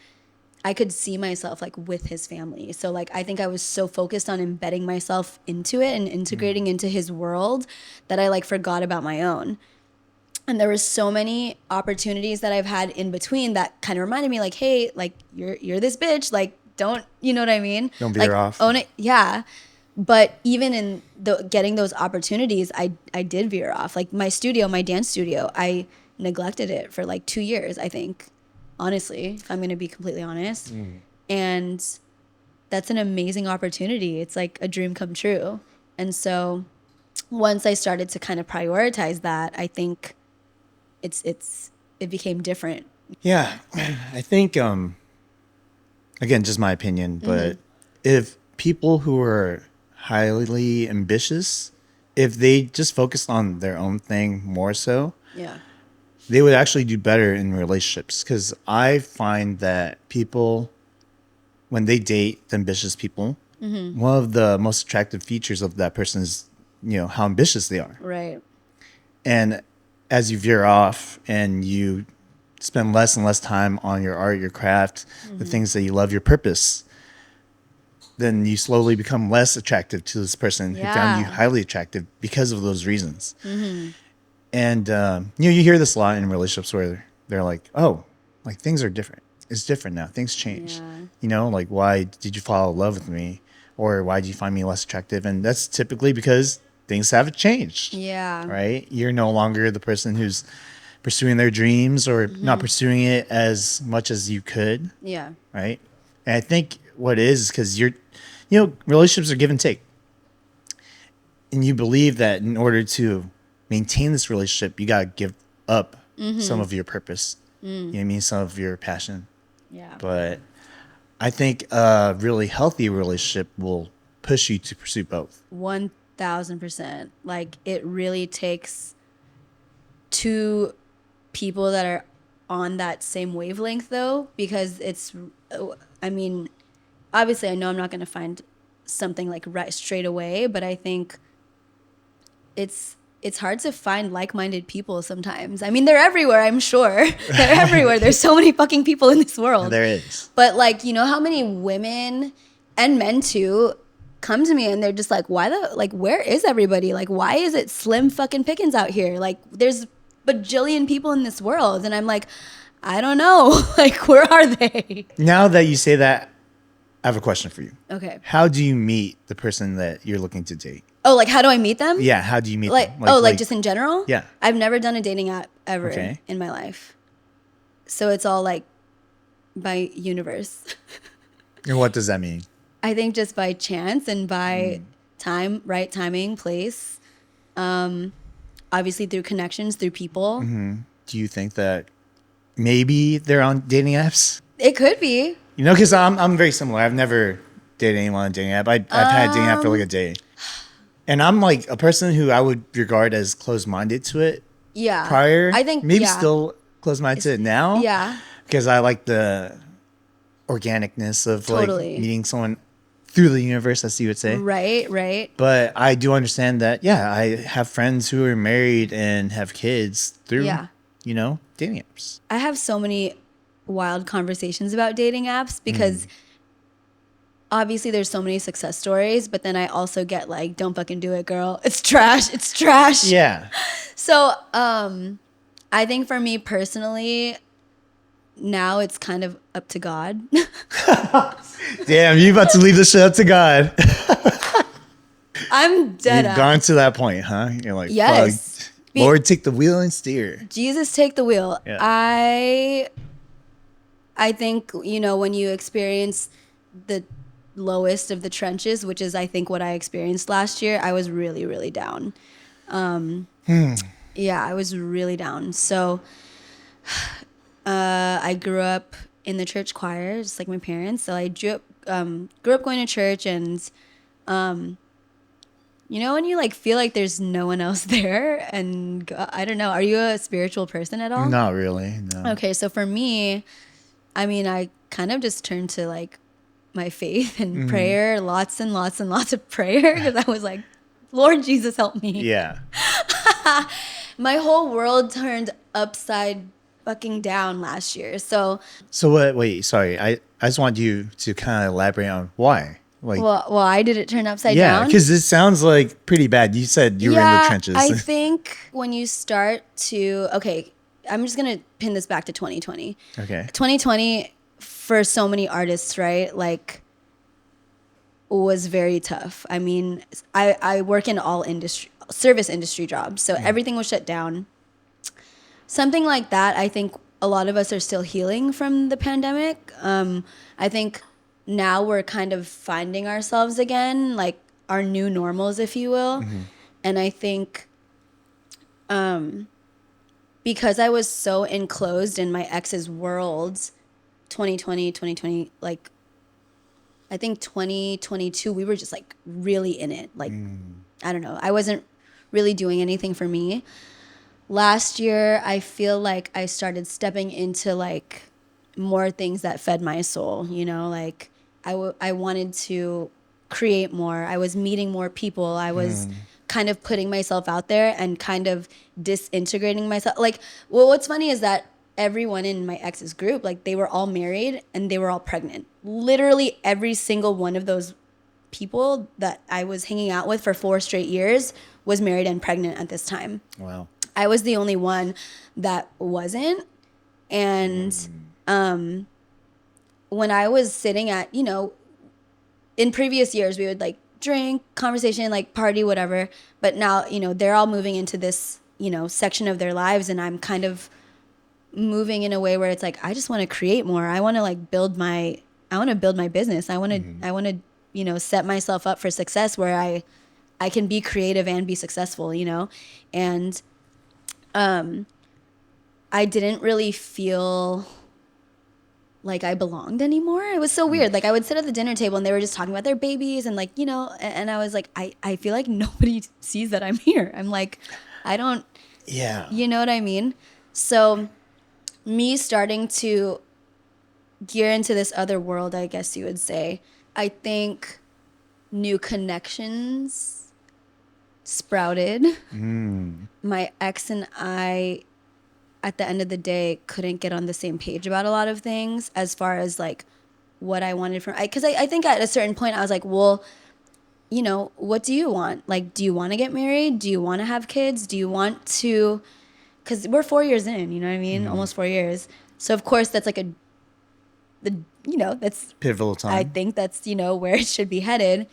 I could see myself like with his family. So like I think I was so focused on embedding myself into it and integrating into his world that I like forgot about my own. And there was so many opportunities that I've had in between that kind of reminded me like, hey, like you're this bitch, like don't, you know what I mean? Don't like, veer off. own it. Yeah. But even in getting those opportunities, I did veer off. Like my studio, my dance studio, I neglected it for like 2 years, I think, honestly, if I'm going to be completely honest. And that's an amazing opportunity. It's like a dream come true. And so once I started to kind of prioritize that, I think it became different. Yeah. I think, again, just my opinion, but if people who are highly ambitious, if they just focus on their own thing more so, Yeah. they would actually do better in relationships. Because I find that people, when they date the ambitious people, one of the most attractive features of that person is, you know, how ambitious they are. Right. And as you veer off and you spend less and less time on your art, your craft, the things that you love, your purpose, then you slowly become less attractive to this person who found you Yeah. highly attractive because of those reasons. And, you know, you hear this a lot in relationships where they're like, oh, like things are different. It's different now. Things change. Yeah. You know, like why did you fall in love with me? Or why did you find me less attractive? And that's typically because things haven't changed. Yeah. Right? You're no longer the person who's pursuing their dreams or not pursuing it as much as you could. Yeah. Right? And I think what it is because you know, relationships are give and take. And you believe that in order to maintain this relationship, you got to give up some of your purpose. You know what I mean? Some of your passion. Yeah. But I think a really healthy relationship will push you to pursue both. 1000%. Like it really takes two people that are on that same wavelength though, because I mean, obviously I know I'm not going to find something like right straight away, but I think it's hard to find like-minded people sometimes. I mean, they're everywhere, I'm sure. They're everywhere. There's so many fucking people in this world. There is. But like, you know how many women and men too come to me and they're just like, where is everybody? Like, why is it slim fucking pickings out here? Like, there's bajillion people in this world. And I'm like, I don't know. Like, where are they? Now that you say that, I have a question for you. Okay. How do you meet the person that you're looking to date? Oh, like how do I meet them? Yeah, how do you meet Like, them? like just in general? Yeah. I've never done a dating app ever Okay. in my life. So it's all like by universe. And what does that mean? I think just by chance and by time, right timing, place. Obviously through connections, through people. Do you think that maybe they're on dating apps? It could be. You know, because I'm very similar. I've never dated anyone on a dating app. I've had a dating app for like a day. And I'm like a person who I would regard as closed-minded to it Yeah. prior. I think maybe yeah. still closed-minded to it now. Yeah. Because I like the organicness of Totally. like meeting someone through the universe, as you would say. Right, right. But I do understand that, yeah, I have friends who are married and have kids through, you know, dating apps. I have so many wild conversations about dating apps because obviously there's so many success stories, but then I also get like, don't fucking do it, girl. It's trash. It's trash. Yeah. So, I think for me personally, now it's kind of up to God. Damn, you about to leave the shit up to God. I'm dead You've gone to that point, huh? You're like, Yes. fuck, Lord, take the wheel and steer. Jesus, take the wheel. Yeah. I think, you know, when you experience the lowest of the trenches, which is I think what I experienced last year, I was really, really down. Yeah, I was really down. So I grew up in the church choir, just like my parents. So I grew up going to church, and you know, when you like feel like there's no one else there, and I don't know, are you a spiritual person at all? Not really, no. Okay, so for me, I mean, I kind of just turned to like my faith and prayer, lots and lots and lots of prayer, because I was like, Lord Jesus, help me. Yeah. My whole world turned upside fucking down last year. So, So wait, sorry. I just want you to kind of elaborate on why. Like, why did it turn upside yeah, down? because this sounds like pretty bad. You said you were in the trenches. I think when you start to, okay, I'm just going to pin this back to 2020. Okay. 2020 for so many artists, right? Like, was very tough. I mean, I work in all service industry jobs, so everything was shut down. Something like that, I think a lot of us are still healing from the pandemic. I think now we're kind of finding ourselves again, like our new normals, if you will. And I think because I was so enclosed in my ex's world, 2020, like I think 2022, we were just like really in it. Like, I don't know. I wasn't really doing anything for me. Last year, I feel like I started stepping into like more things that fed my soul, you know, like I wanted to create more. I was meeting more people. I was kind of putting myself out there and kind of disintegrating myself. Like, well, what's funny is that everyone in my ex's group, like they were all married and they were all pregnant. Literally every single one of those people that I was hanging out with for 4 straight years was married and pregnant at this time. Wow. I was the only one that wasn't. And when I was sitting at, you know, in previous years, we would like drink, conversation, like party, whatever. But now, you know, they're all moving into this, you know, section of their lives. And I'm kind of moving in a way where it's like, I just want to create more. I want to like build my business. I want to, you know, set myself up for success where I can be creative and be successful, you know? And I didn't really feel like I belonged anymore. It was so weird. Like I would sit at the dinner table and they were just talking about their babies and like, you know, and I was like, I feel like nobody sees that I'm here. I'm like, I don't, you know what I mean? So me starting to gear into this other world, I guess you would say, I think new connections sprouted. My ex and I, at the end of the day, couldn't get on the same page about a lot of things as far as like what I wanted from, because I think at a certain point I was like, well, you know, what do you want? Like, do you want to get married? Do you want to have kids? Do you want to, because we're 4 years in, you know what I mean? Almost 4 years. So of course that's like you know, that's pivotal time. I think that's, you know, where it should be headed.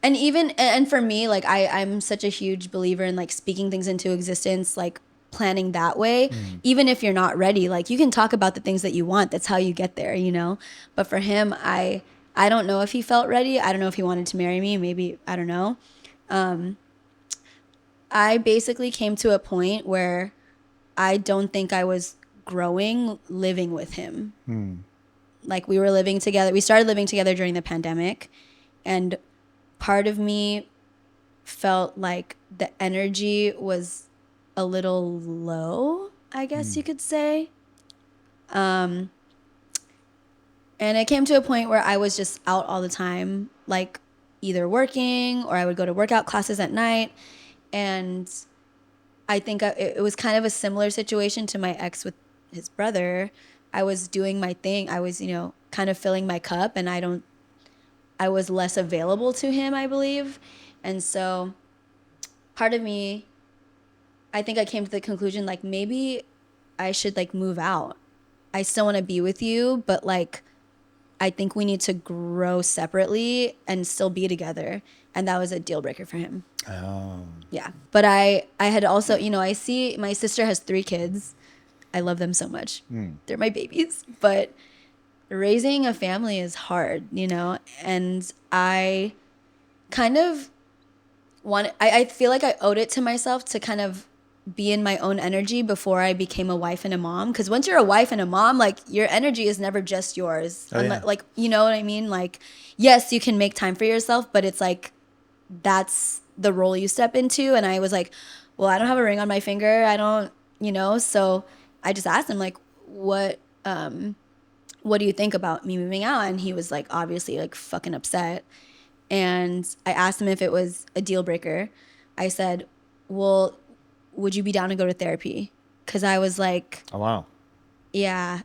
And even, and for me, like I'm such a huge believer in like speaking things into existence, like planning that way. Even if you're not ready, like you can talk about the things that you want. That's how you get there, you know? But for him, I don't know if he felt ready. I don't know if he wanted to marry me. Maybe, I don't know. I basically came to a point where I don't think I was growing living with him. Like we were living together. We started living together during the pandemic, and part of me felt like the energy was a little low, I guess you could say. And it came to a point where I was just out all the time, like either working or I would go to workout classes at night. And I think it was kind of a similar situation to my ex with his brother. I was doing my thing. I was, you know, kind of filling my cup, and I was less available to him, I believe. And so part of me, I think I came to the conclusion, like, maybe I should like move out. I still want to be with you, but like, I think we need to grow separately and still be together. And that was a deal breaker for him. Oh. Yeah. But I had also, you know, I see my sister has 3 kids. I love them so much. They're my babies. But raising a family is hard, you know? And I kind of I feel like I owed it to myself to kind of be in my own energy before I became a wife and a mom. Because once you're a wife and a mom, like, your energy is never just yours. Yeah. Like, you know what I mean? Like, yes, you can make time for yourself, but it's like, that's the role you step into. And I was like, well, I don't have a ring on my finger. I don't, you know? So I just asked him, like, what do you think about me moving out? And he was like, obviously, like, fucking upset. And I asked him if it was a deal breaker. I said, well, would you be down to go to therapy? Because I was like, Oh, wow. yeah.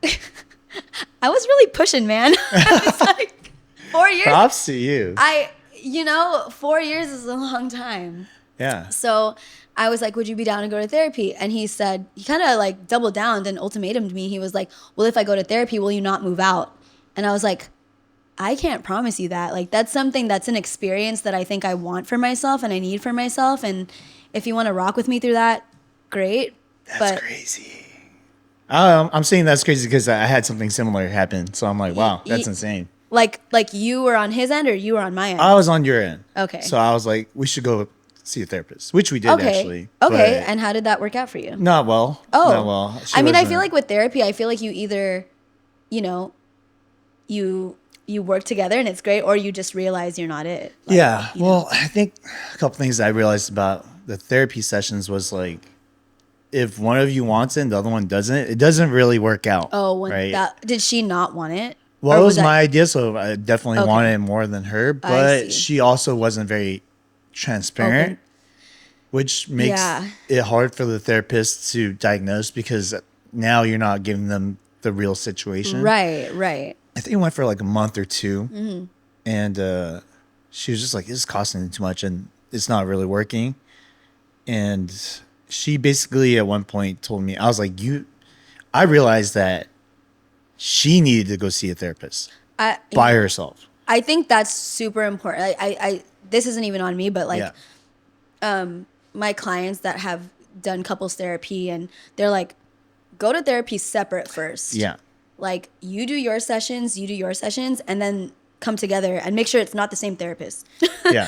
I was really pushing, man. It's like 4 years. Props to you. 4 years is a long time. Yeah. So I was like, would you be down to go to therapy? And he said, he kind of like doubled down and ultimatumed me. He was like, well, if I go to therapy, will you not move out? And I was like, I can't promise you that. Like, that's something that's an experience that I think I want for myself and I need for myself. And if you want to rock with me through that, great. That's crazy. I'm saying that's crazy because I had something similar happen. So I'm like, wow, that's insane. Like you were on his end or you were on my end? I was on your end. Okay. So I was like, we should go see a therapist, which we did actually. Okay. And how did that work out for you? Not well. Oh. Not well. I mean, I feel like with therapy, I feel like you either, you know, you work together and it's great, or you just realize you're not it. Like, yeah. Well, I think a couple things I realized about the therapy sessions was like, if one of you wants it and the other one doesn't, it doesn't really work out. Oh, right? Did she not want it? Well, it was my idea, so I definitely Okay. wanted it more than her, but she also wasn't very transparent, which makes it hard for the therapist to diagnose because now you're not giving them the real situation. Right. I think it went for like a month or 2, and she was just like, "It's costing too much, and it's not really working." And she basically at one point told me, I was like, I realized that she needed to go see a therapist by herself. I think that's super important. I this isn't even on me, but like, my clients that have done couples therapy, and they're like, go to therapy separate first. Yeah. Like, you do your sessions, and then come together and make sure it's not the same therapist. Yeah,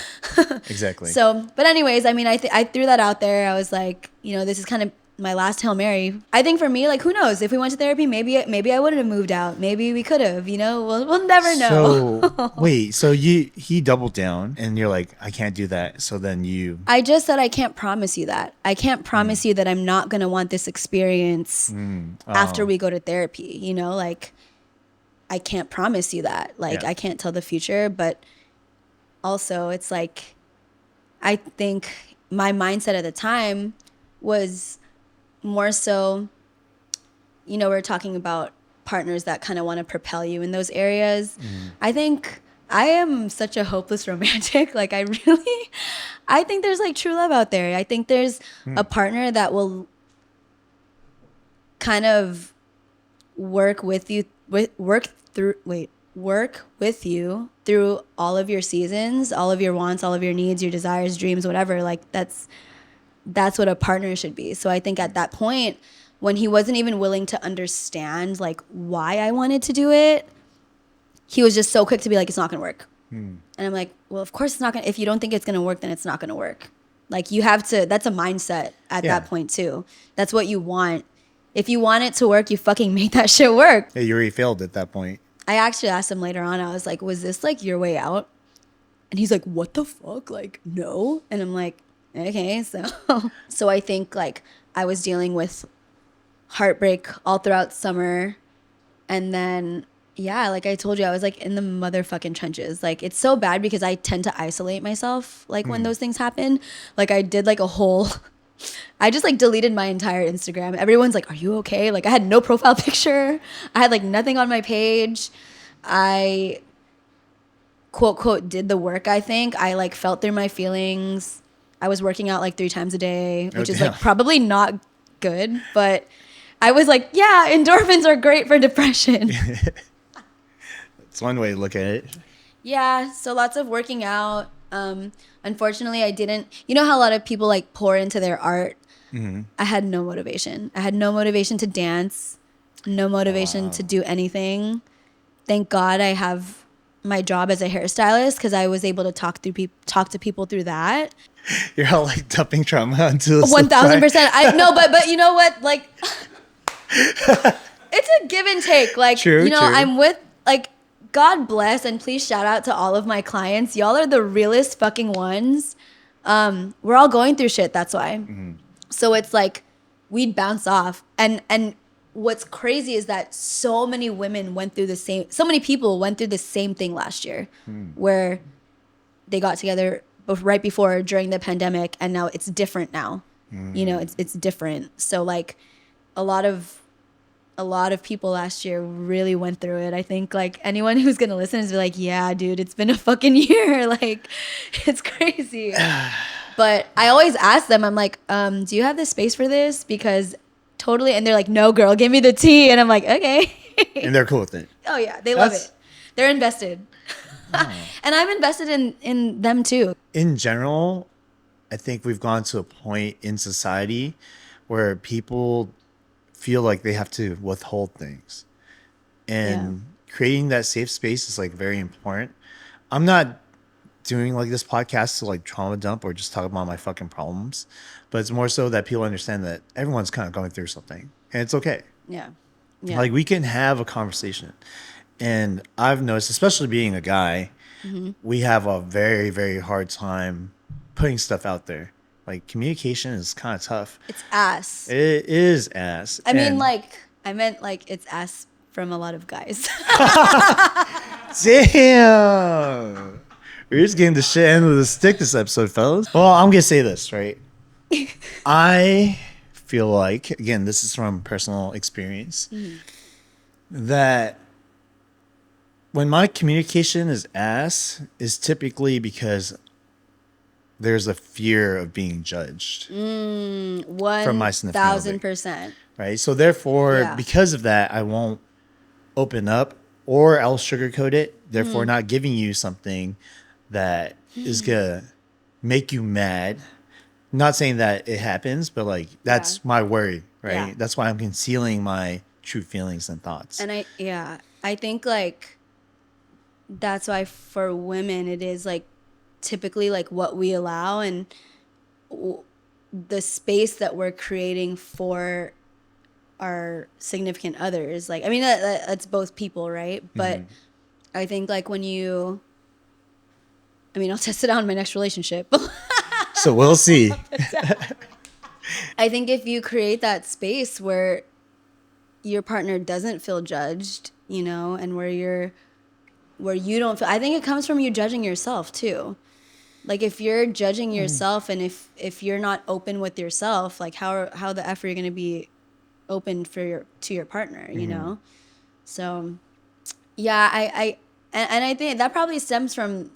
exactly. So, but anyways, I mean, I threw that out there. I was like, you know, this is kind of my last Hail Mary. I think for me, like, who knows? If we went to therapy, maybe I wouldn't have moved out. Maybe we could have, you know? We'll never know. So, wait, so he doubled down and you're like, I can't do that. So then I just said, I can't promise you that. I can't promise you that I'm not going to want this experience after we go to therapy, you know? Like, I can't promise you that. Like, I can't tell the future, but also it's like, I think my mindset at the time was more so, you know, we're talking about partners that kind of want to propel you in those areas. I think I am such a hopeless romantic. Like, I think there's like true love out there. I think there's a partner that will kind of work with you through all of your seasons, all of your wants, all of your needs, your desires, dreams, whatever. Like, that's what a partner should be. So I think at that point, when he wasn't even willing to understand like why I wanted to do it, he was just so quick to be like, it's not gonna work. And I'm like, well, of course it's not gonna. If you don't think it's gonna work, then it's not gonna work. Like, you have to, that's a mindset at that point too. That's what you want. If you want it to work, you fucking make that shit work. Yeah, you already failed at that point. I actually asked him later on, I was like, was this like your way out? And he's like, what the fuck? Like, no. And I'm like, okay. So I think like I was dealing with heartbreak all throughout summer. And then, yeah, like I told you, I was like in the motherfucking trenches. Like, it's so bad because I tend to isolate myself like when those things happen. Like, I did like I just like deleted my entire Instagram. Everyone's like, are you okay? Like, I had no profile picture. I had like nothing on my page. I quote quote did the work. I think I like felt through my feelings. I was working out like 3 times a day, which is like probably not good, but I was like, yeah, endorphins are great for depression. It's one way to look at it. Yeah, so lots of working out. Unfortunately, I didn't. You know how a lot of people like pour into their art? Mm-hmm. I had no motivation. I had no motivation to dance, no motivation to do anything. Thank God I have my job as a hairstylist because I was able to talk to people through that. You're all like dumping trauma onto the 1,000%. I no, but you know what? Like, it's a give and take. Like, true, you know, true. I'm with like. God bless and please shout out to all of my clients. Y'all are the realest fucking ones. We're all going through shit. That's why. Mm-hmm. So it's like we'd bounce off. And what's crazy is that so many people went through the same thing last year where they got together right before during the pandemic. And now it's different now. You know, it's different. So like a lot of people last year really went through it. I think like anyone who's gonna listen is like, yeah, dude, it's been a fucking year. Like, it's crazy. But I always ask them, I'm like, do you have the space for this? Because totally, and they're like, no, girl, give me the tea. And I'm like, okay. And they're cool with it. Oh yeah, they love it. They're invested. Oh. And I'm invested in them too. In general, I think we've gone to a point in society where people feel like they have to withhold things, and creating that safe space is like very important. I'm not doing like this podcast to like trauma dump or just talk about my fucking problems, but it's more so that people understand that everyone's kind of going through something and it's okay. Yeah. Like we can have a conversation. And I've noticed, especially being a guy, we have a very, very hard time putting stuff out there. Like communication is kind of tough. It's ass. It is ass. I mean, like, I meant like it's ass from a lot of guys. Damn. We're just getting the shit end of the stick this episode, fellas. Well, I'm going to say this, right? I feel like, again, this is from personal experience, that when my communication is ass is typically because there's a fear of being judged from my significant other, 1,000%. right? So therefore, because of that, I won't open up or I'll sugarcoat it. Therefore, not giving you something that is gonna make you mad. Not saying that it happens, but like that's my worry, right? Yeah. That's why I'm concealing my true feelings and thoughts. And I think like that's why for women it is like typically like what we allow and the space that we're creating for our significant others. Like, I mean, that's both people, right? But I think like when you, I mean, I'll test it out in my next relationship. So we'll see. I think if you create that space where your partner doesn't feel judged, you know, and where you don't feel, I think it comes from you judging yourself too. Like if you're judging yourself and if you're not open with yourself, like how the F are you going to be open to your partner, you know? So yeah, I think that probably stems from,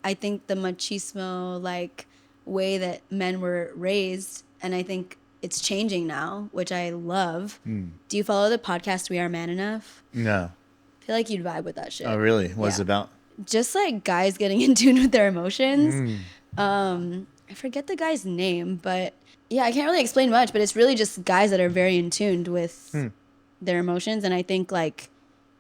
I think the machismo like way that men were raised. And I think it's changing now, which I love. Do you follow the podcast We Are Man Enough? No. I feel like you'd vibe with that shit. Oh, really? What's it about? Just like guys getting in tune with their emotions. I forget the guy's name, but yeah, I can't really explain much, but it's really just guys that are very in tuned with their emotions. And I think like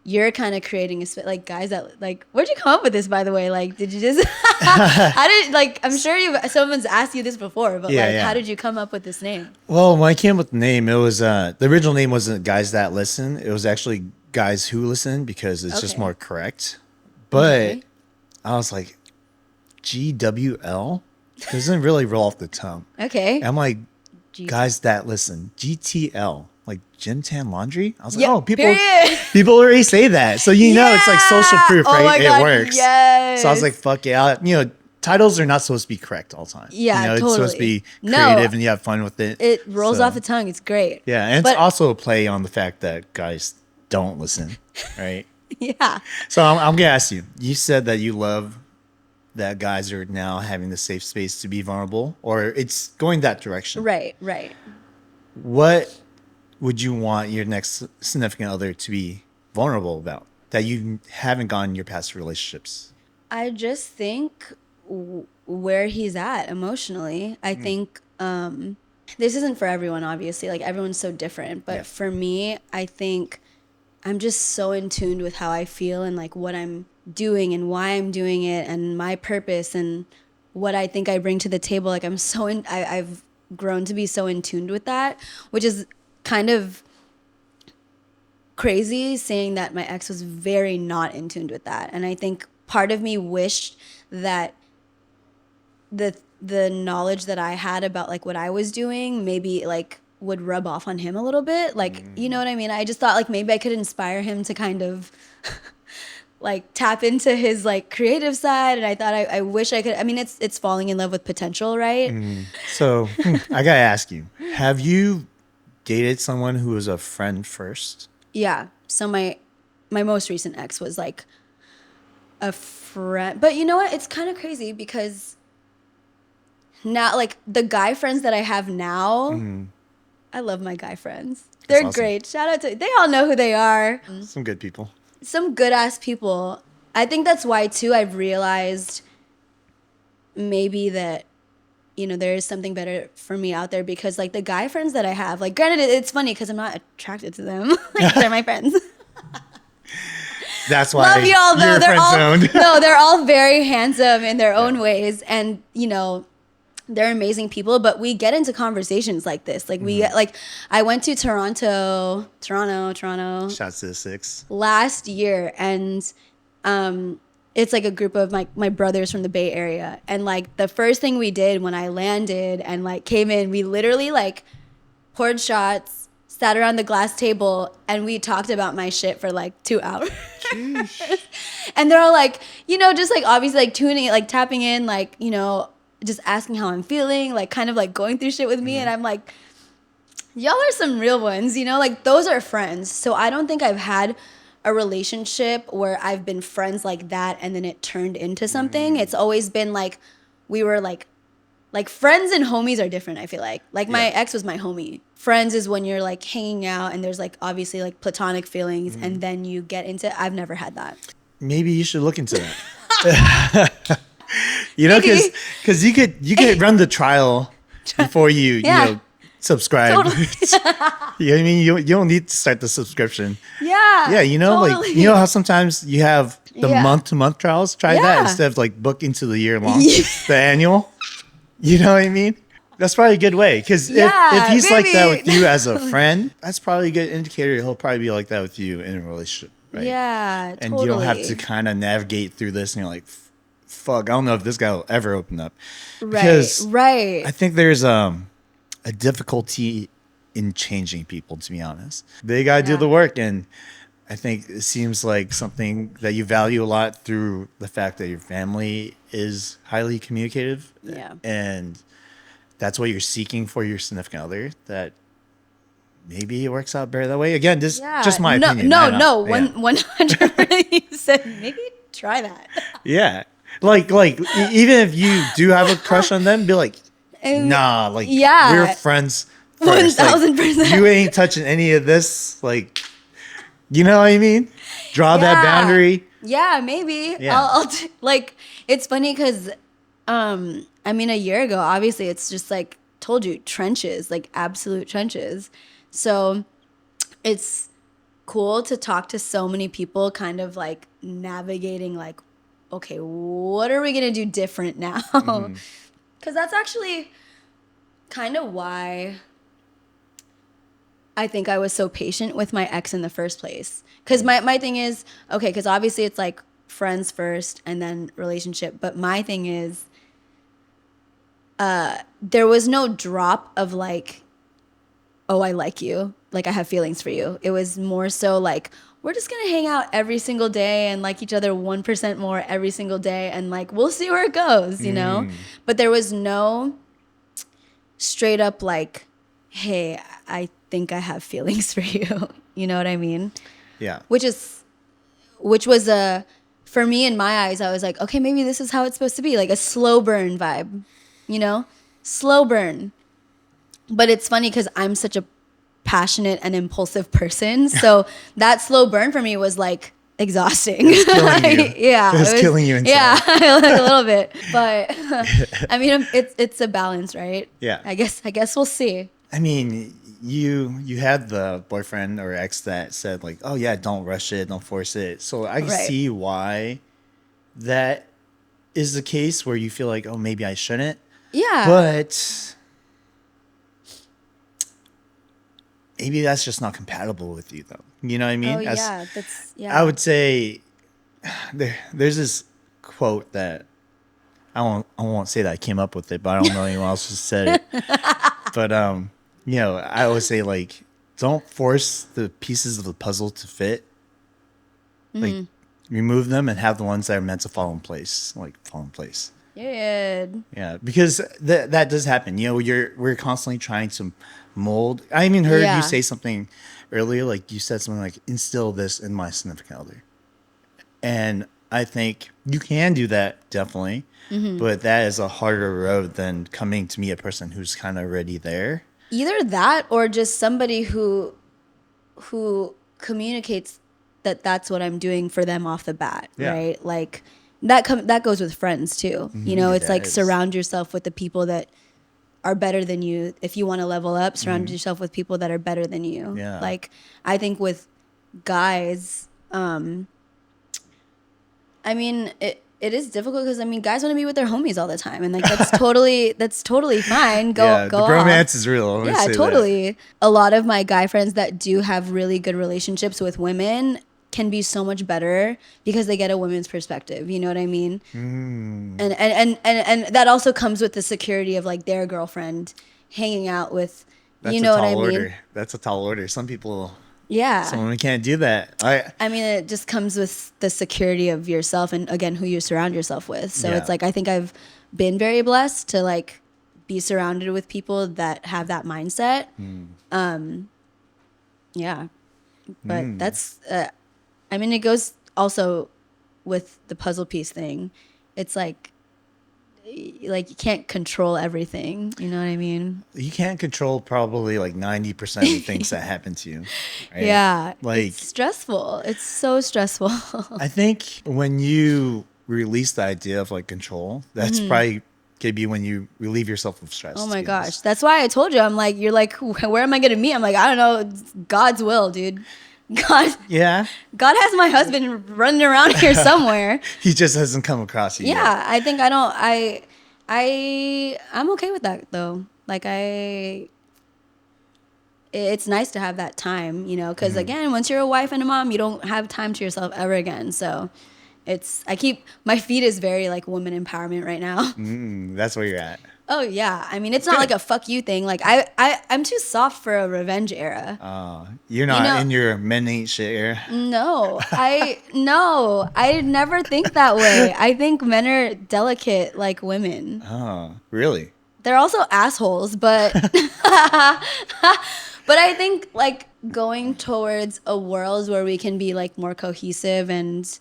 you're kind of creating like guys that like, where'd you come up with this, by the way? Like, did you just, I'm sure someone's asked you this before, but how did you come up with this name? Well, when I came up with the name, it was, the original name wasn't Guys That Listen. It was actually Guys Who Listen because it's just more correct. But I was like, GWL doesn't really roll off the tongue. Okay. And I'm like, Guys That Listen, GTL, like Gym Tan Laundry. I was like, people already say that. So, you know, it's like social proof, right? My God, it works. Yes. So I was like, fuck yeah. You know, titles are not supposed to be correct all the time. Yeah, you know, totally. It's supposed to be creative and you have fun with it. It rolls off the tongue. It's great. Yeah. And it's also a play on the fact that guys don't listen, right? Yeah. So I'm gonna ask you. You said that you love that guys are now having the safe space to be vulnerable, or it's going that direction. Right, right. What would you want your next significant other to be vulnerable about that you haven't gotten in your past relationships? I just think where he's at emotionally. I think this isn't for everyone, obviously. Like, everyone's so different. But Yeah. for me, I think I'm just so in tune with how I feel and like what I'm doing and why I'm doing it and my purpose and what I think I bring to the table. Like, I've grown to be so in tune with that, which is kind of crazy saying that my ex was very not in tune with that. And I think part of me wished that the knowledge that I had about like what I was doing maybe like would rub off on him a little bit. Like, you know what I mean? I just thought like maybe I could inspire him to kind of like tap into his like creative side. And I thought I wish I could. I mean, it's falling in love with potential, right? So I gotta ask you: have you dated someone who was a friend first? Yeah. So my most recent ex was like a friend. But you know what? It's kind of crazy because now, like, the guy friends that I have now, I love my guy friends. They're awesome. great. Shout out to, they all know who they are. Some good people. Some good ass people. I think that's why too I've realized maybe that, you know, there is something better for me out there because like the guy friends that I have, like, granted it's funny because I'm not attracted to them. Like, they're my friends. That's why Love y'all though. you're They're all friend-zoned. no, they're all very handsome in their own ways, and you know, they're amazing people. But we get into conversations like this. Like we get like, I went to Toronto Shouts to the 6. last year, and it's like a group of my brothers from the Bay Area, and like the first thing we did when I landed and like came in, we literally like poured shots, sat around the glass table, and we talked about my shit for like 2 hours. And they're all like, you know, just like obviously like tuning, like tapping in, like, you know, just asking how I'm feeling, like kind of like going through shit with me. And I'm like, y'all are some real ones, you know, like those are friends. So I don't think I've had a relationship where I've been friends like that and then it turned into something. It's always been like we were like friends and homies are different, I feel like. Like my ex was my homie. Friends is when you're like hanging out and there's like obviously like platonic feelings and then you get into, I've never had that. Maybe you should look into that. You know, Maybe. because you could run the trial before you Yeah. you know subscribe. Totally. You know what I mean? You don't need to start the subscription. Yeah. Yeah, you know, like totally. you know how sometimes you have the Yeah. month-to-month trials. Try that Yeah. instead of like book into the year long, Yeah. the annual. You know what I mean? That's probably a good way because Yeah, if he's like that maybe. with you as a friend, that's probably a good indicator. He'll probably be like that with you in a relationship, right? Yeah, And totally. you don't have to kind of navigate through this, and you're like, "Fuck, I don't know if this guy will ever open up." Because Right. I think there's a difficulty in changing people. To be honest, they gotta do Yeah. the work, and I think it seems like something that you value a lot through the fact that your family is highly communicative. Yeah. And that's what you're seeking for your significant other, that maybe it works out better that way. Again, this just my opinion. I don't know. Yeah. 100%. You said maybe try that. Yeah. Like even if you do have a crush on them, be like, And- nah, like yeah. we're friends first. 1000%. You ain't touching any of this. Like, you know what I mean? Draw that Yeah. boundary. Yeah, maybe. Yeah. I'll like, it's funny because, I mean, a year ago, obviously, it's just like, told you, trenches, like absolute trenches. So it's cool to talk to so many people, kind of like navigating, like, okay, what are we going to do different now? Because that's actually kind of why I think I was so patient with my ex in the first place. Because my thing is, okay, because obviously it's like friends first and then relationship. But my thing is, there was no drop of like, oh, I like you. Like, I have feelings for you. It was more so like, we're just going to hang out every single day and like each other 1% more every single day. And like, we'll see where it goes, you know? But there was no straight up like, hey, I think I have feelings for you. You know what I mean? Yeah. Which is which was for me in my eyes, I was like, okay, maybe this is how it's supposed to be, like a slow burn vibe, slow burn. But it's funny because I'm such a passionate and impulsive person. So that slow burn for me was like exhausting. It was killing you. Yeah. It was killing you inside. Yeah, like a little bit. But I mean, it's a balance, right? Yeah. I guess we'll see. I mean, you had the boyfriend or ex that said like, oh yeah, don't rush it, don't force it. So I can see why that is the case where you feel like, oh, maybe I shouldn't. Yeah. But maybe that's just not compatible with you, though. You know what I mean? Oh, yeah. I would say there's this quote that I won't say that I came up with it, but I don't know anyone else who said it. But I always say like, don't force the pieces of the puzzle to fit. Like, remove them and have the ones that are meant to fall in place. Yeah, because that does happen. We're constantly trying to mold. I even heard you say something earlier, like you said something like, instill this in my significant other. And I think you can do that, definitely. But that is a harder road than coming to meet a person who's kind of already there. Either that or just somebody who communicates that that's what I'm doing for them off the bat, right? Like that goes with friends too. It's like surround yourself with the people that are better than you. If you want to level up, surround yourself with people that are better than you. Yeah. Like I think with guys, I mean, it is difficult because guys want to be with their homies all the time, and like that's totally fine. Go the off. bromance is real. Yeah, totally. A lot of my guy friends that do have really good relationships with women can be so much better because they get a woman's perspective. You know what I mean? And that also comes with the security of like their girlfriend hanging out with. That's you know a tall what I mean? order. That's a tall order. Some people. Yeah. Some women can't do that. I mean, it just comes with the security of yourself and, again, who you surround yourself with. So it's like I think I've been very blessed to, like, be surrounded with people that have that mindset. Yeah. But that's, I mean, it goes also with the puzzle piece thing. It's like you can't control everything. You know what I mean? You can't control probably like 90% of the things that happen to you. Right? Yeah. Like, it's stressful. It's so stressful. I think when you release the idea of like control, that's probably could be when you relieve yourself of stress. Oh my gosh. That's why I told you, I'm like, you're like, where am I going to meet? I'm like, I don't know. It's God's will, dude. God has my husband running around here somewhere. He just hasn't come across you yet. I think I'm okay with that though. Like it's nice to have that time, because again, once you're a wife and a mom, you don't have time to yourself ever again. So my feed is very like woman empowerment right now. That's where you're at. Oh yeah. I mean, it's not like a fuck you thing. Like I'm too soft for a revenge era. You're not in your men ain't shit era. No, I never think that way. I think men are delicate like women. Oh, really? They're also assholes, but but I think like going towards a world where we can be like more cohesive and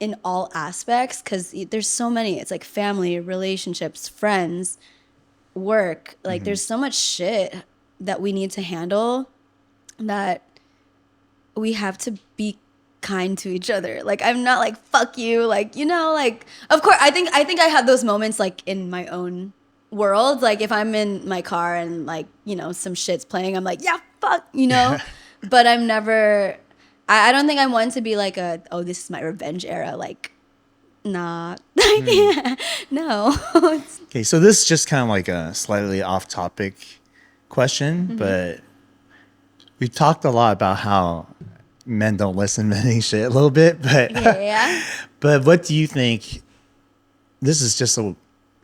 in all aspects, because there's so many. It's like family, relationships, friends, work. Like there's so much shit that we need to handle that we have to be kind to each other. Like I'm not like fuck you, like like of course I think I have those moments like in my own world. Like if I'm in my car and like some shit's playing, I'm like yeah fuck but I'm never. I don't think I'm one to be like this is my revenge era. Like, nah. No. Okay, so this is just kind of like a slightly off-topic question, but we've talked a lot about how men don't listen to any shit a little bit, but but what do you think? This is just a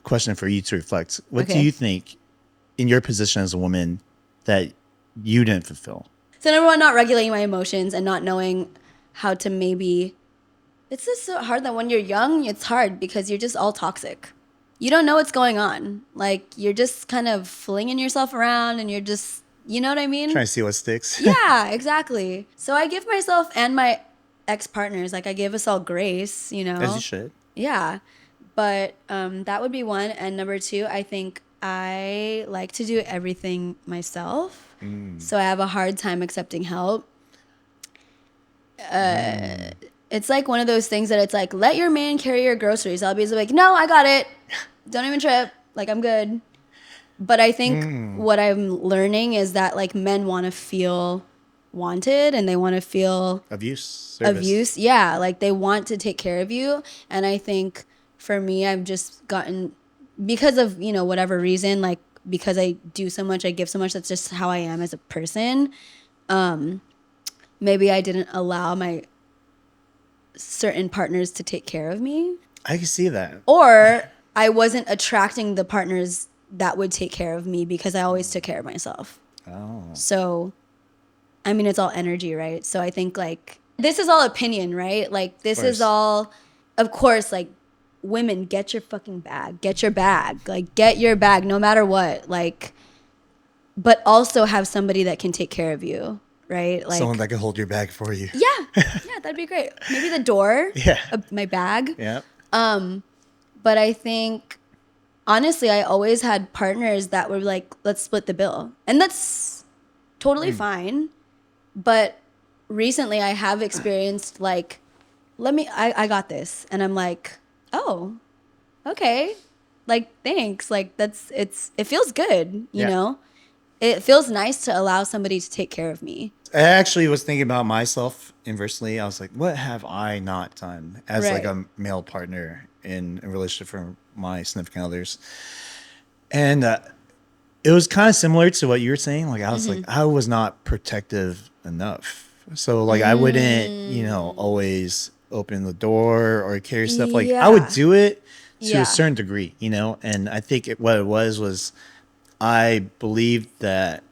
question for you to reflect. What do you think, in your position as a woman, that you didn't fulfill? So number one, not regulating my emotions and not knowing how to maybe. It's just so hard that when you're young, it's hard because you're just all toxic. You don't know what's going on. Like you're just kind of flinging yourself around and you're just, you know what I mean? Trying to see what sticks. Yeah, exactly. So I give myself and my ex-partners. Like, I give us all grace, you know? As you should. Yeah. But that would be one. And number two, I think I like to do everything myself. So I have a hard time accepting help. It's like one of those things that it's like, let your man carry your groceries. I'll be like, no, I got it. Don't even trip. Like, I'm good. But I think what I'm learning is that like men want to feel wanted and they want to feel Service. Yeah, like they want to take care of you. And I think for me, I've just gotten, because of, you know, whatever reason, like because I do so much, I give so much, that's just how I am as a person. Maybe I didn't allow my certain partners to take care of me. I can see that. Or I wasn't attracting the partners that would take care of me because I always took care of myself. Oh. So, I mean, it's all energy, right? So I think like, this is all opinion, right? Like this is all, of course, like women, get your fucking bag, get your bag, like get your bag no matter what. Like, but also have somebody that can take care of you, right? Like someone that can hold your bag for you. Yeah, that'd be great. Maybe the door, my bag. Yeah. But I think, honestly, I always had partners that were like, let's split the bill. And that's totally fine. But recently I have experienced like, I got this. And I'm like, oh, okay. Like, thanks. Like it feels good, you know? It feels nice to allow somebody to take care of me. I actually was thinking about myself inversely. I was like, what have I not done as like a male partner in a relationship for my significant others? And it was kind of similar to what you were saying. Like I was like, I was not protective enough. So like I wouldn't, you know, always open the door or carry stuff. Like I would do it to a certain degree, you know? And I think what it was I believed that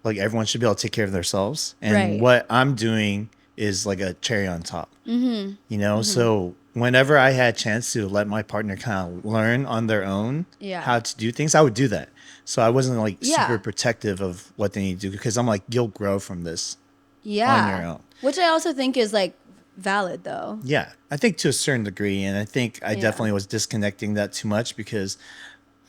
like everyone should be able to take care of themselves. And what I'm doing is like a cherry on top, you know? So whenever I had a chance to let my partner kind of learn on their own how to do things, I would do that. So I wasn't like super protective of what they need to do because I'm like, you'll grow from this on your own. Which I also think is like valid though. Yeah, I think to a certain degree. And I think I definitely was disconnecting that too much because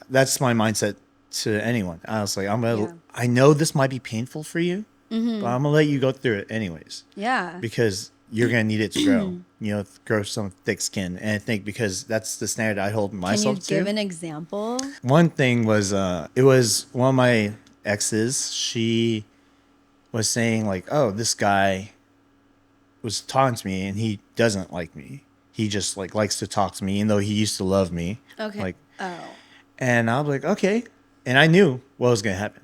that's my mindset to anyone. I was like, I know this might be painful for you, but I'm gonna let you go through it anyways. Yeah. Because you're gonna need it to grow, you know, grow some thick skin. And I think because that's the standard I hold myself to. Can you give an example? One thing was, it was one of my exes. She was saying like, oh, this guy was talking to me and he doesn't like me. He just like likes to talk to me, even though he used to love me. Okay. Like, and I was like, okay. And I knew what was going to happen.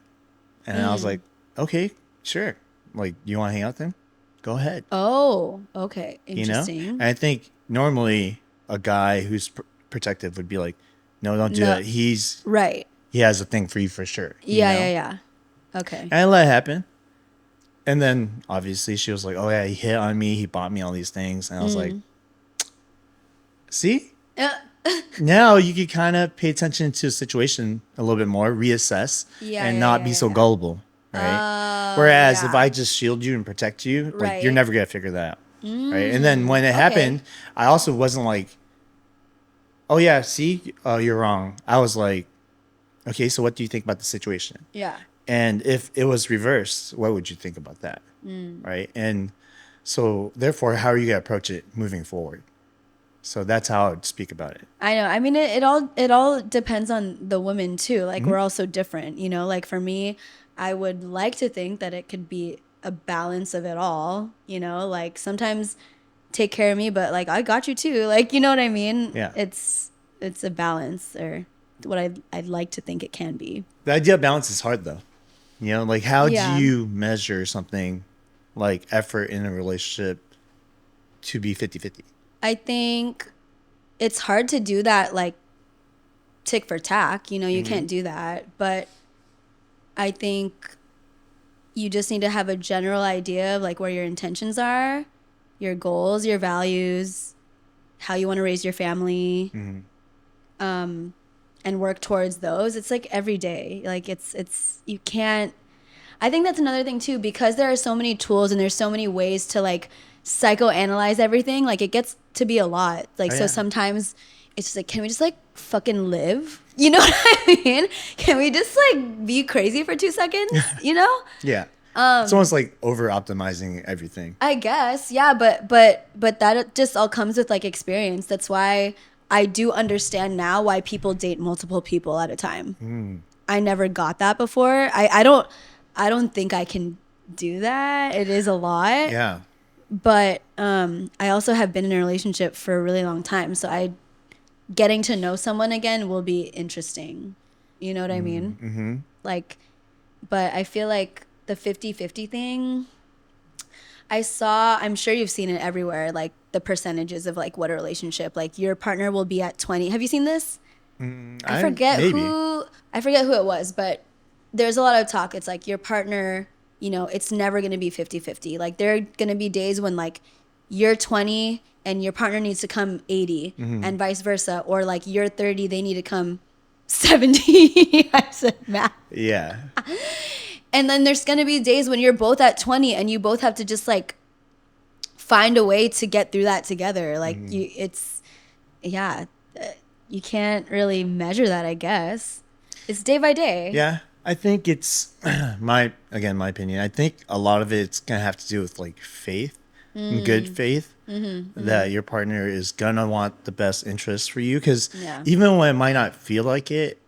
And I was like, okay, sure. Like, you want to hang out with him? Go ahead. Oh, okay. Interesting. You know? And I think normally a guy who's protective would be like, no, don't do that. He's he has a thing for you for sure. Yeah. Okay. And I let it happen. And then obviously she was like, oh yeah, he hit on me. He bought me all these things. And I was like, see? Now you can kind of pay attention to the situation a little bit more, reassess, and not be so gullible, right? Whereas if I just shield you and protect you, like you're never gonna figure that out, right? And then when it happened, I also wasn't like, oh yeah, see, you're wrong. I was like, okay, so what do you think about the situation? Yeah. And if it was reversed, what would you think about that, right? And so therefore, how are you gonna approach it moving forward? So that's how I would speak about it. I know. I mean, it all depends on the woman too. Like we're all so different, you know. Like for me, I would like to think that it could be a balance of it all. You know, like sometimes take care of me, but like I got you too. Like you know what I mean? Yeah. It's a balance, or what I'd like to think it can be. The idea of balance is hard though. You know, like how do you measure something like effort in a relationship to be 50-50? I think it's hard to do that like tick for tack, you know, you can't do that. But I think you just need to have a general idea of like where your intentions are, your goals, your values, how you want to raise your family, and work towards those. It's like every day. Like it's you can't. I think that's another thing too, because there are so many tools and there's so many ways to like psychoanalyze everything. Like it gets to be a lot. Like, Oh, so yeah. sometimes it's just like, can we just like fucking live? You know what I mean? Can we just like be crazy for 2 seconds? You know? Yeah. It's almost like over optimizing everything. I guess, yeah, but that just all comes with like experience. That's why I do understand now why people date multiple people at a time. I never got that before. I don't think I can do that. It is a lot. Yeah. But I also have been in a relationship for a really long time, so I getting to know someone again will be interesting. You know what I mean? Mm-hmm. Like, but I feel like the 50-50 thing, I'm sure you've seen it everywhere, like the percentages of like what a relationship, like your partner will be at 20. Have you seen this? I forget who it was, but there's a lot of talk. It's like your partner, you know, it's never going to be 50-50. Like there are going to be days when like you're 20 and your partner needs to come 80 and vice versa. Or like you're 30, they need to come 70. I said math. Yeah. And then there's going to be days when you're both at 20 and you both have to just like find a way to get through that together. Like you can't really measure that, I guess. It's day by day. Yeah. I think it's my opinion. I think a lot of it's going to have to do with like faith, and good faith, that your partner is going to want the best interest for you. Because even when it might not feel like it,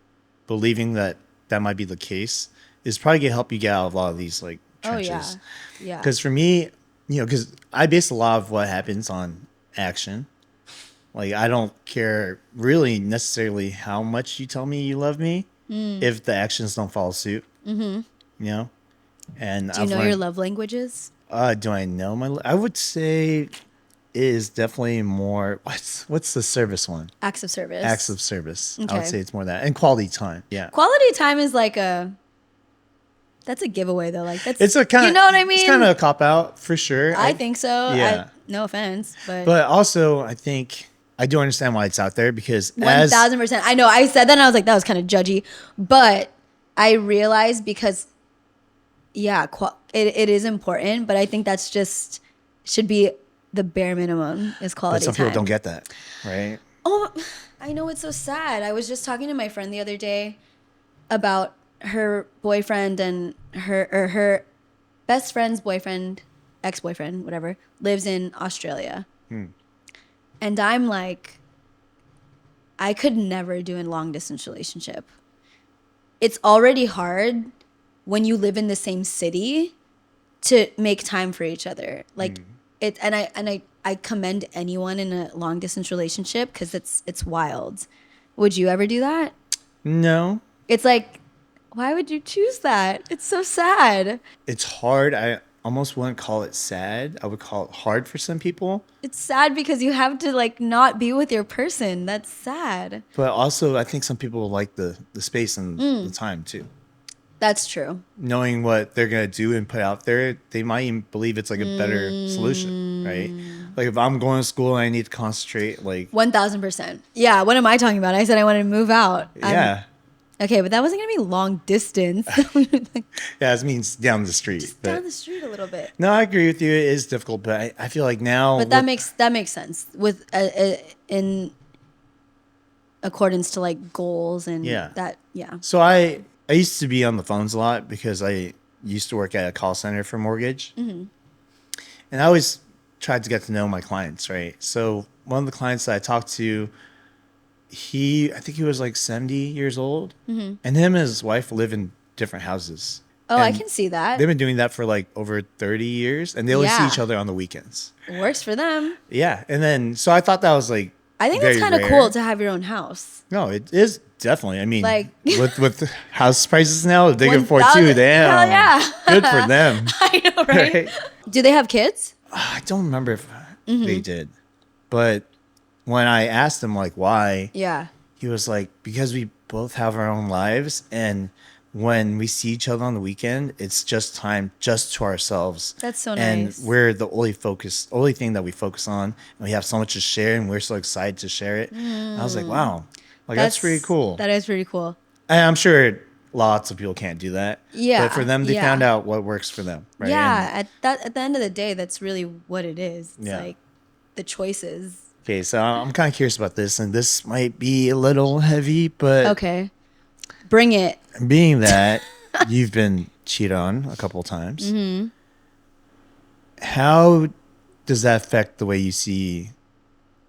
believing that might be the case is probably going to help you get out of a lot of these like trenches. Oh, yeah. Because for me, you know, because I base a lot of what happens on action. Like, I don't care really necessarily how much you tell me you love me if the actions don't follow suit. You know? And do you know your love languages? Do I know I would say it is definitely more. What's the service one? Acts of service. Acts of service. Okay. I would say it's more that. And quality time. Yeah. Quality time is like that's a giveaway though. Like that's It's a kind of, you know what I mean? It's kind of a cop out for sure. I think so. Yeah. No offense, but also I think I do understand why it's out there because 1000%. I know I said that and I was like, that was kind of judgy, but I realized because it is important, but I think that's just should be the bare minimum is quality some time. people don't get that, right? Oh, I know, it's so sad. I was just talking to my friend the other day about her boyfriend and her best friend's boyfriend, ex-boyfriend, whatever, lives in Australia. And I'm like, I could never do a long distance relationship. It's already hard when you live in the same city to make time for each other. Like I commend anyone in a long distance relationship because it's wild. Would you ever do that? No. It's like, why would you choose that? It's so sad. It's hard. I almost wouldn't call it sad. I would call it hard for some people. It's sad because you have to like not be with your person. That's sad. But also, I think some people like the space and the time too. That's true. Knowing what they're going to do and put out there, they might even believe it's like a better solution, right? Like if I'm going to school and I need to concentrate, like 1000%. Yeah. What am I talking about? I said I wanted to move out. Yeah. Okay, but that wasn't going to be long distance. Yeah, it means down the street. Just down the street a little bit. No, I agree with you. It is difficult, but I feel like now. But that makes sense with in accordance to like goals and that. Yeah. So I used to be on the phones a lot because I used to work at a call center for mortgage, and I always tried to get to know my clients, right? So one of the clients that I talked to, I think he was like 70 years old, and him and his wife live in different houses. Oh, and I can see that. They've been doing that for like over 30 years, and they only see each other on the weekends. Works for them. Yeah, and then so I thought that was like I think it's kind of cool to have your own house. No, it is definitely. I mean, like with house prices now, they can afford two. Damn, hell yeah, good for them. I know, right? Do they have kids? I don't remember if they did, but when I asked him like why, he was like, because we both have our own lives, and when we see each other on the weekend, it's just time just to ourselves. That's so nice. And nice. we're the only thing that we focus on, and we have so much to share, and we're so excited to share it. And I was like, wow, like that's pretty cool. That is pretty cool. And I'm sure lots of people can't do that. Yeah, But for them, they yeah. found out what works for them, right? Yeah, at the end of the day, that's really what it is. It's Yeah. like the choices. Okay, so I'm kind of curious about this, and this might be a little heavy, but Okay, bring it. being that you've been cheated on a couple times, how does that affect the way you see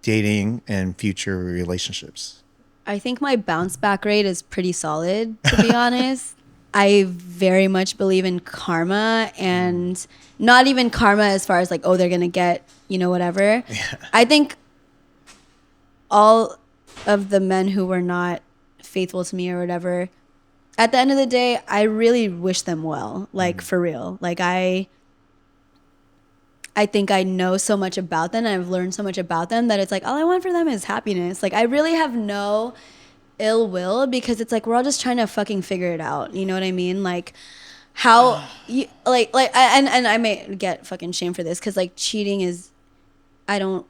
dating and future relationships? I think my bounce back rate is pretty solid, to be honest. I very much believe in karma, and not even karma as far as like, oh, they're going to get, whatever. Yeah. I think all of the men who were not faithful to me or whatever, at the end of the day, I really wish them well, like for real. Like I think I know so much about them and I've learned so much about them that it's like all I want for them is happiness. Like I really have no ill will because it's like we're all just trying to fucking figure it out. You know what I mean? Like how you and I may get fucking shamed for this because like cheating is, I don't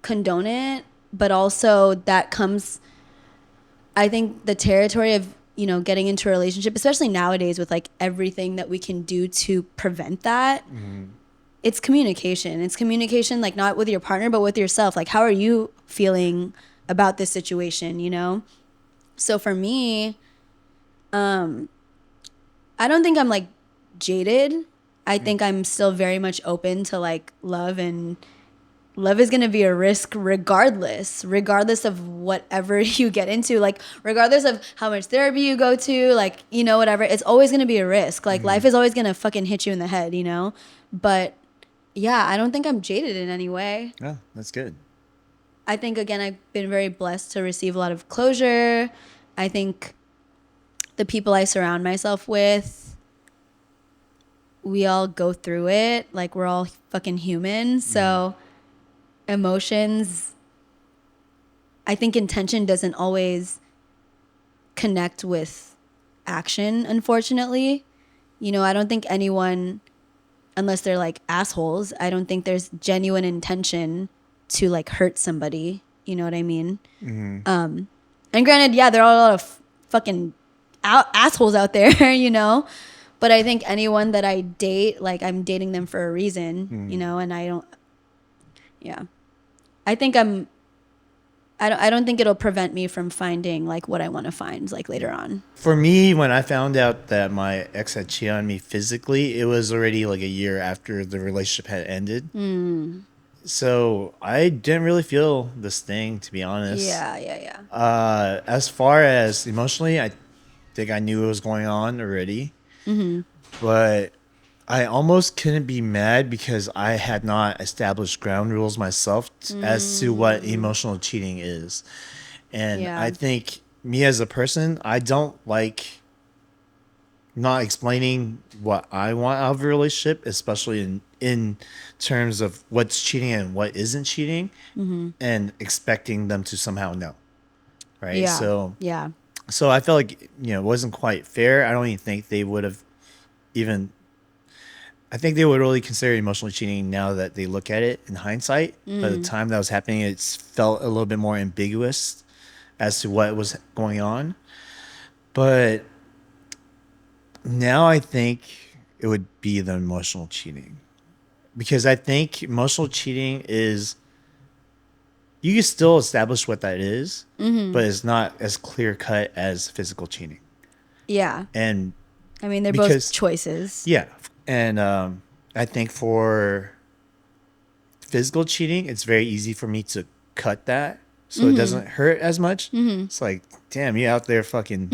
condone it, but also that comes, I think the territory of getting into a relationship, especially nowadays with like everything that we can do to prevent that. It's communication. It's communication, like not with your partner, but with yourself. Like, how are you feeling about this situation? So for me, I don't think I'm like jaded. I think I'm still very much open to like love, and love is going to be a risk regardless of whatever you get into, like regardless of how much therapy you go to, like, whatever. It's always going to be a risk. Like life is always going to fucking hit you in the head, But yeah, I don't think I'm jaded in any way. Yeah, that's good. I think, again, I've been very blessed to receive a lot of closure. I think the people I surround myself with, we all go through it. Like, we're all fucking human. So emotions, I think intention doesn't always connect with action, unfortunately. I don't think anyone, unless they're like assholes, I don't think there's genuine intention to like hurt somebody. You know what I mean? And granted, yeah, there are a lot of fucking assholes out there, but I think anyone that I date, like I'm dating them for a reason, and I don't, yeah, I think I don't think it'll prevent me from finding like what I want to find like later on. For me, when I found out that my ex had cheated on me physically, it was already like a year after the relationship had ended. So I didn't really feel this thing, to be honest. Yeah. As far as emotionally, I think I knew what was going on already. But I almost couldn't be mad because I had not established ground rules myself as to what emotional cheating is. And I think me as a person, I don't like not explaining what I want out of a relationship, especially in terms of what's cheating and what isn't cheating, and expecting them to somehow know. Right. Yeah. So I felt like, it wasn't quite fair. I don't even think they would have even, I think they would really consider emotional cheating now that they look at it in hindsight. But at the time that was happening, it felt a little bit more ambiguous as to what was going on. But now I think it would be the emotional cheating. Because I think emotional cheating is, you can still establish what that is, but it's not as clear cut as physical cheating. Yeah. And I mean, they're both choices. Yeah. And I think for physical cheating, it's very easy for me to cut that so it doesn't hurt as much. It's like, damn, you out there fucking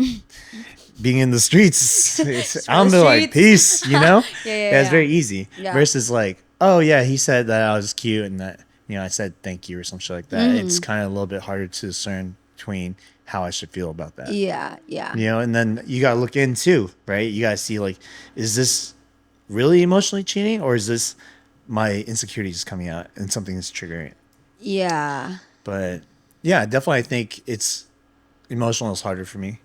being in the streets. I'm like, peace, Yeah, it's very easy. Yeah. Versus like, oh, yeah, he said that I was cute and that, I said thank you or some shit like that. It's kind of a little bit harder to discern between how I should feel about that. Yeah. And then you got to look into, right? You got to see, like, is this really emotionally cheating, or is this my insecurities coming out and something is triggering it? Yeah. But yeah, definitely I think it's emotional is harder for me.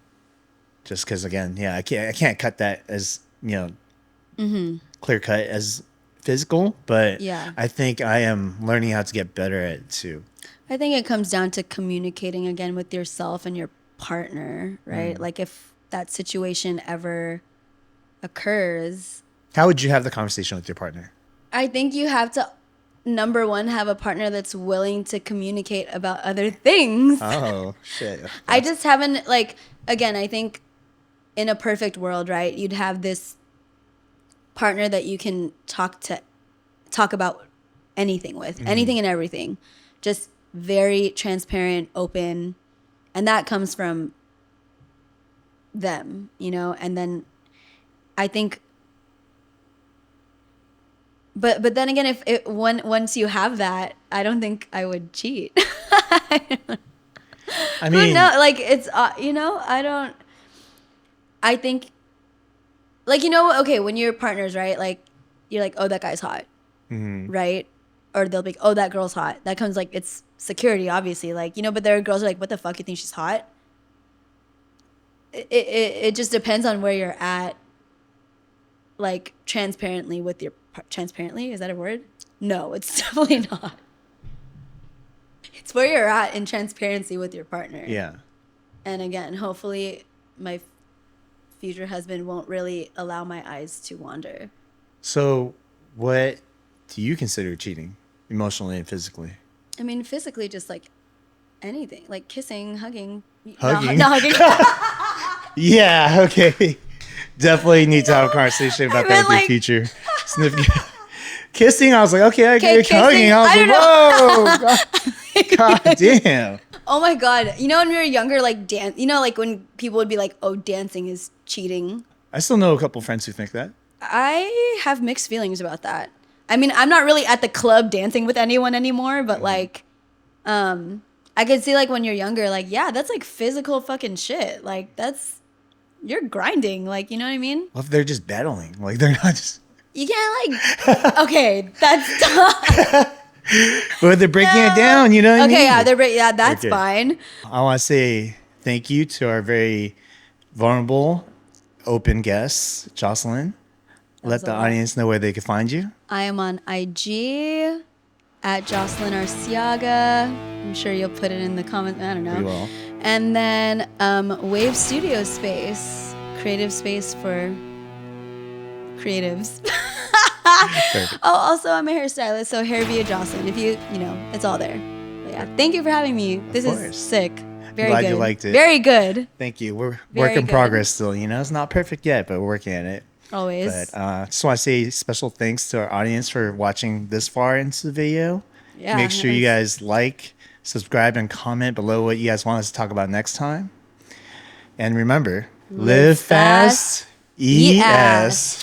Just because, again, I can't cut that as, clear cut as physical, but I think I am learning how to get better at it too. I think it comes down to communicating again with yourself and your partner, right? Like if that situation ever occurs, How would you have the conversation with your partner? I think you have to, number one, have a partner that's willing to communicate about other things. Oh, shit. I just haven't, like, again, I think in a perfect world, right, you'd have this partner that you can talk about anything with, anything and everything. Just very transparent, open. And that comes from them, you know? And then I think, but then again, once you have that, I don't think I would cheat. I mean, no, like it's I think, like, okay, when you're partners, right? Like you're like, oh, that guy's hot, right? Or they'll be like, oh, that girl's hot. That comes like, it's security, obviously, like, but there are girls who are like, what the fuck, you think she's hot? It just depends on where you're at, like transparently with your transparently, is that a word? No, it's definitely not. It's where you're at in transparency with your partner. Yeah. And again, hopefully my future husband won't really allow my eyes to wander. So what do you consider cheating emotionally and physically? I mean, physically, just like anything, like kissing, hugging. Hugging? Not hugging. Yeah, okay. Definitely need to have a conversation about that with your future significant. Kissing, I was like, okay, I get hugging. I was like, whoa. God damn. Oh my God. When we were younger, like like when people would be like, oh, dancing is cheating. I still know a couple friends who think that. I have mixed feelings about that. I mean, I'm not really at the club dancing with anyone anymore, but like, I could see like when you're younger, like, yeah, that's like physical fucking shit. Like you're grinding, like, you know what I mean? Well, if they're just battling, like they're not just. You can't like, okay, that's tough. But they're breaking it down, you know what I mean? Okay, yeah, that's fine. I want to say thank you to our very vulnerable, open guest, Joselyn. Let the audience know where they can find you. I am on IG at Joselyn Arciaga. I'm sure you'll put it in the comments. I don't know. We will. And then Wave Studio Space, creative space for creatives. Oh, also I'm a hairstylist, so hair via Jocelyn. If it's all there. But yeah, thank you for having me. This is sick. Very glad good. You liked it. Very good. Thank you. We're work in progress still. It's not perfect yet, but we're working at it. Always. But just want to say special thanks to our audience for watching this far into the video. Yeah. Make sure you guys like, subscribe, and comment below what you guys want us to talk about next time. And remember, live fast, eat ass.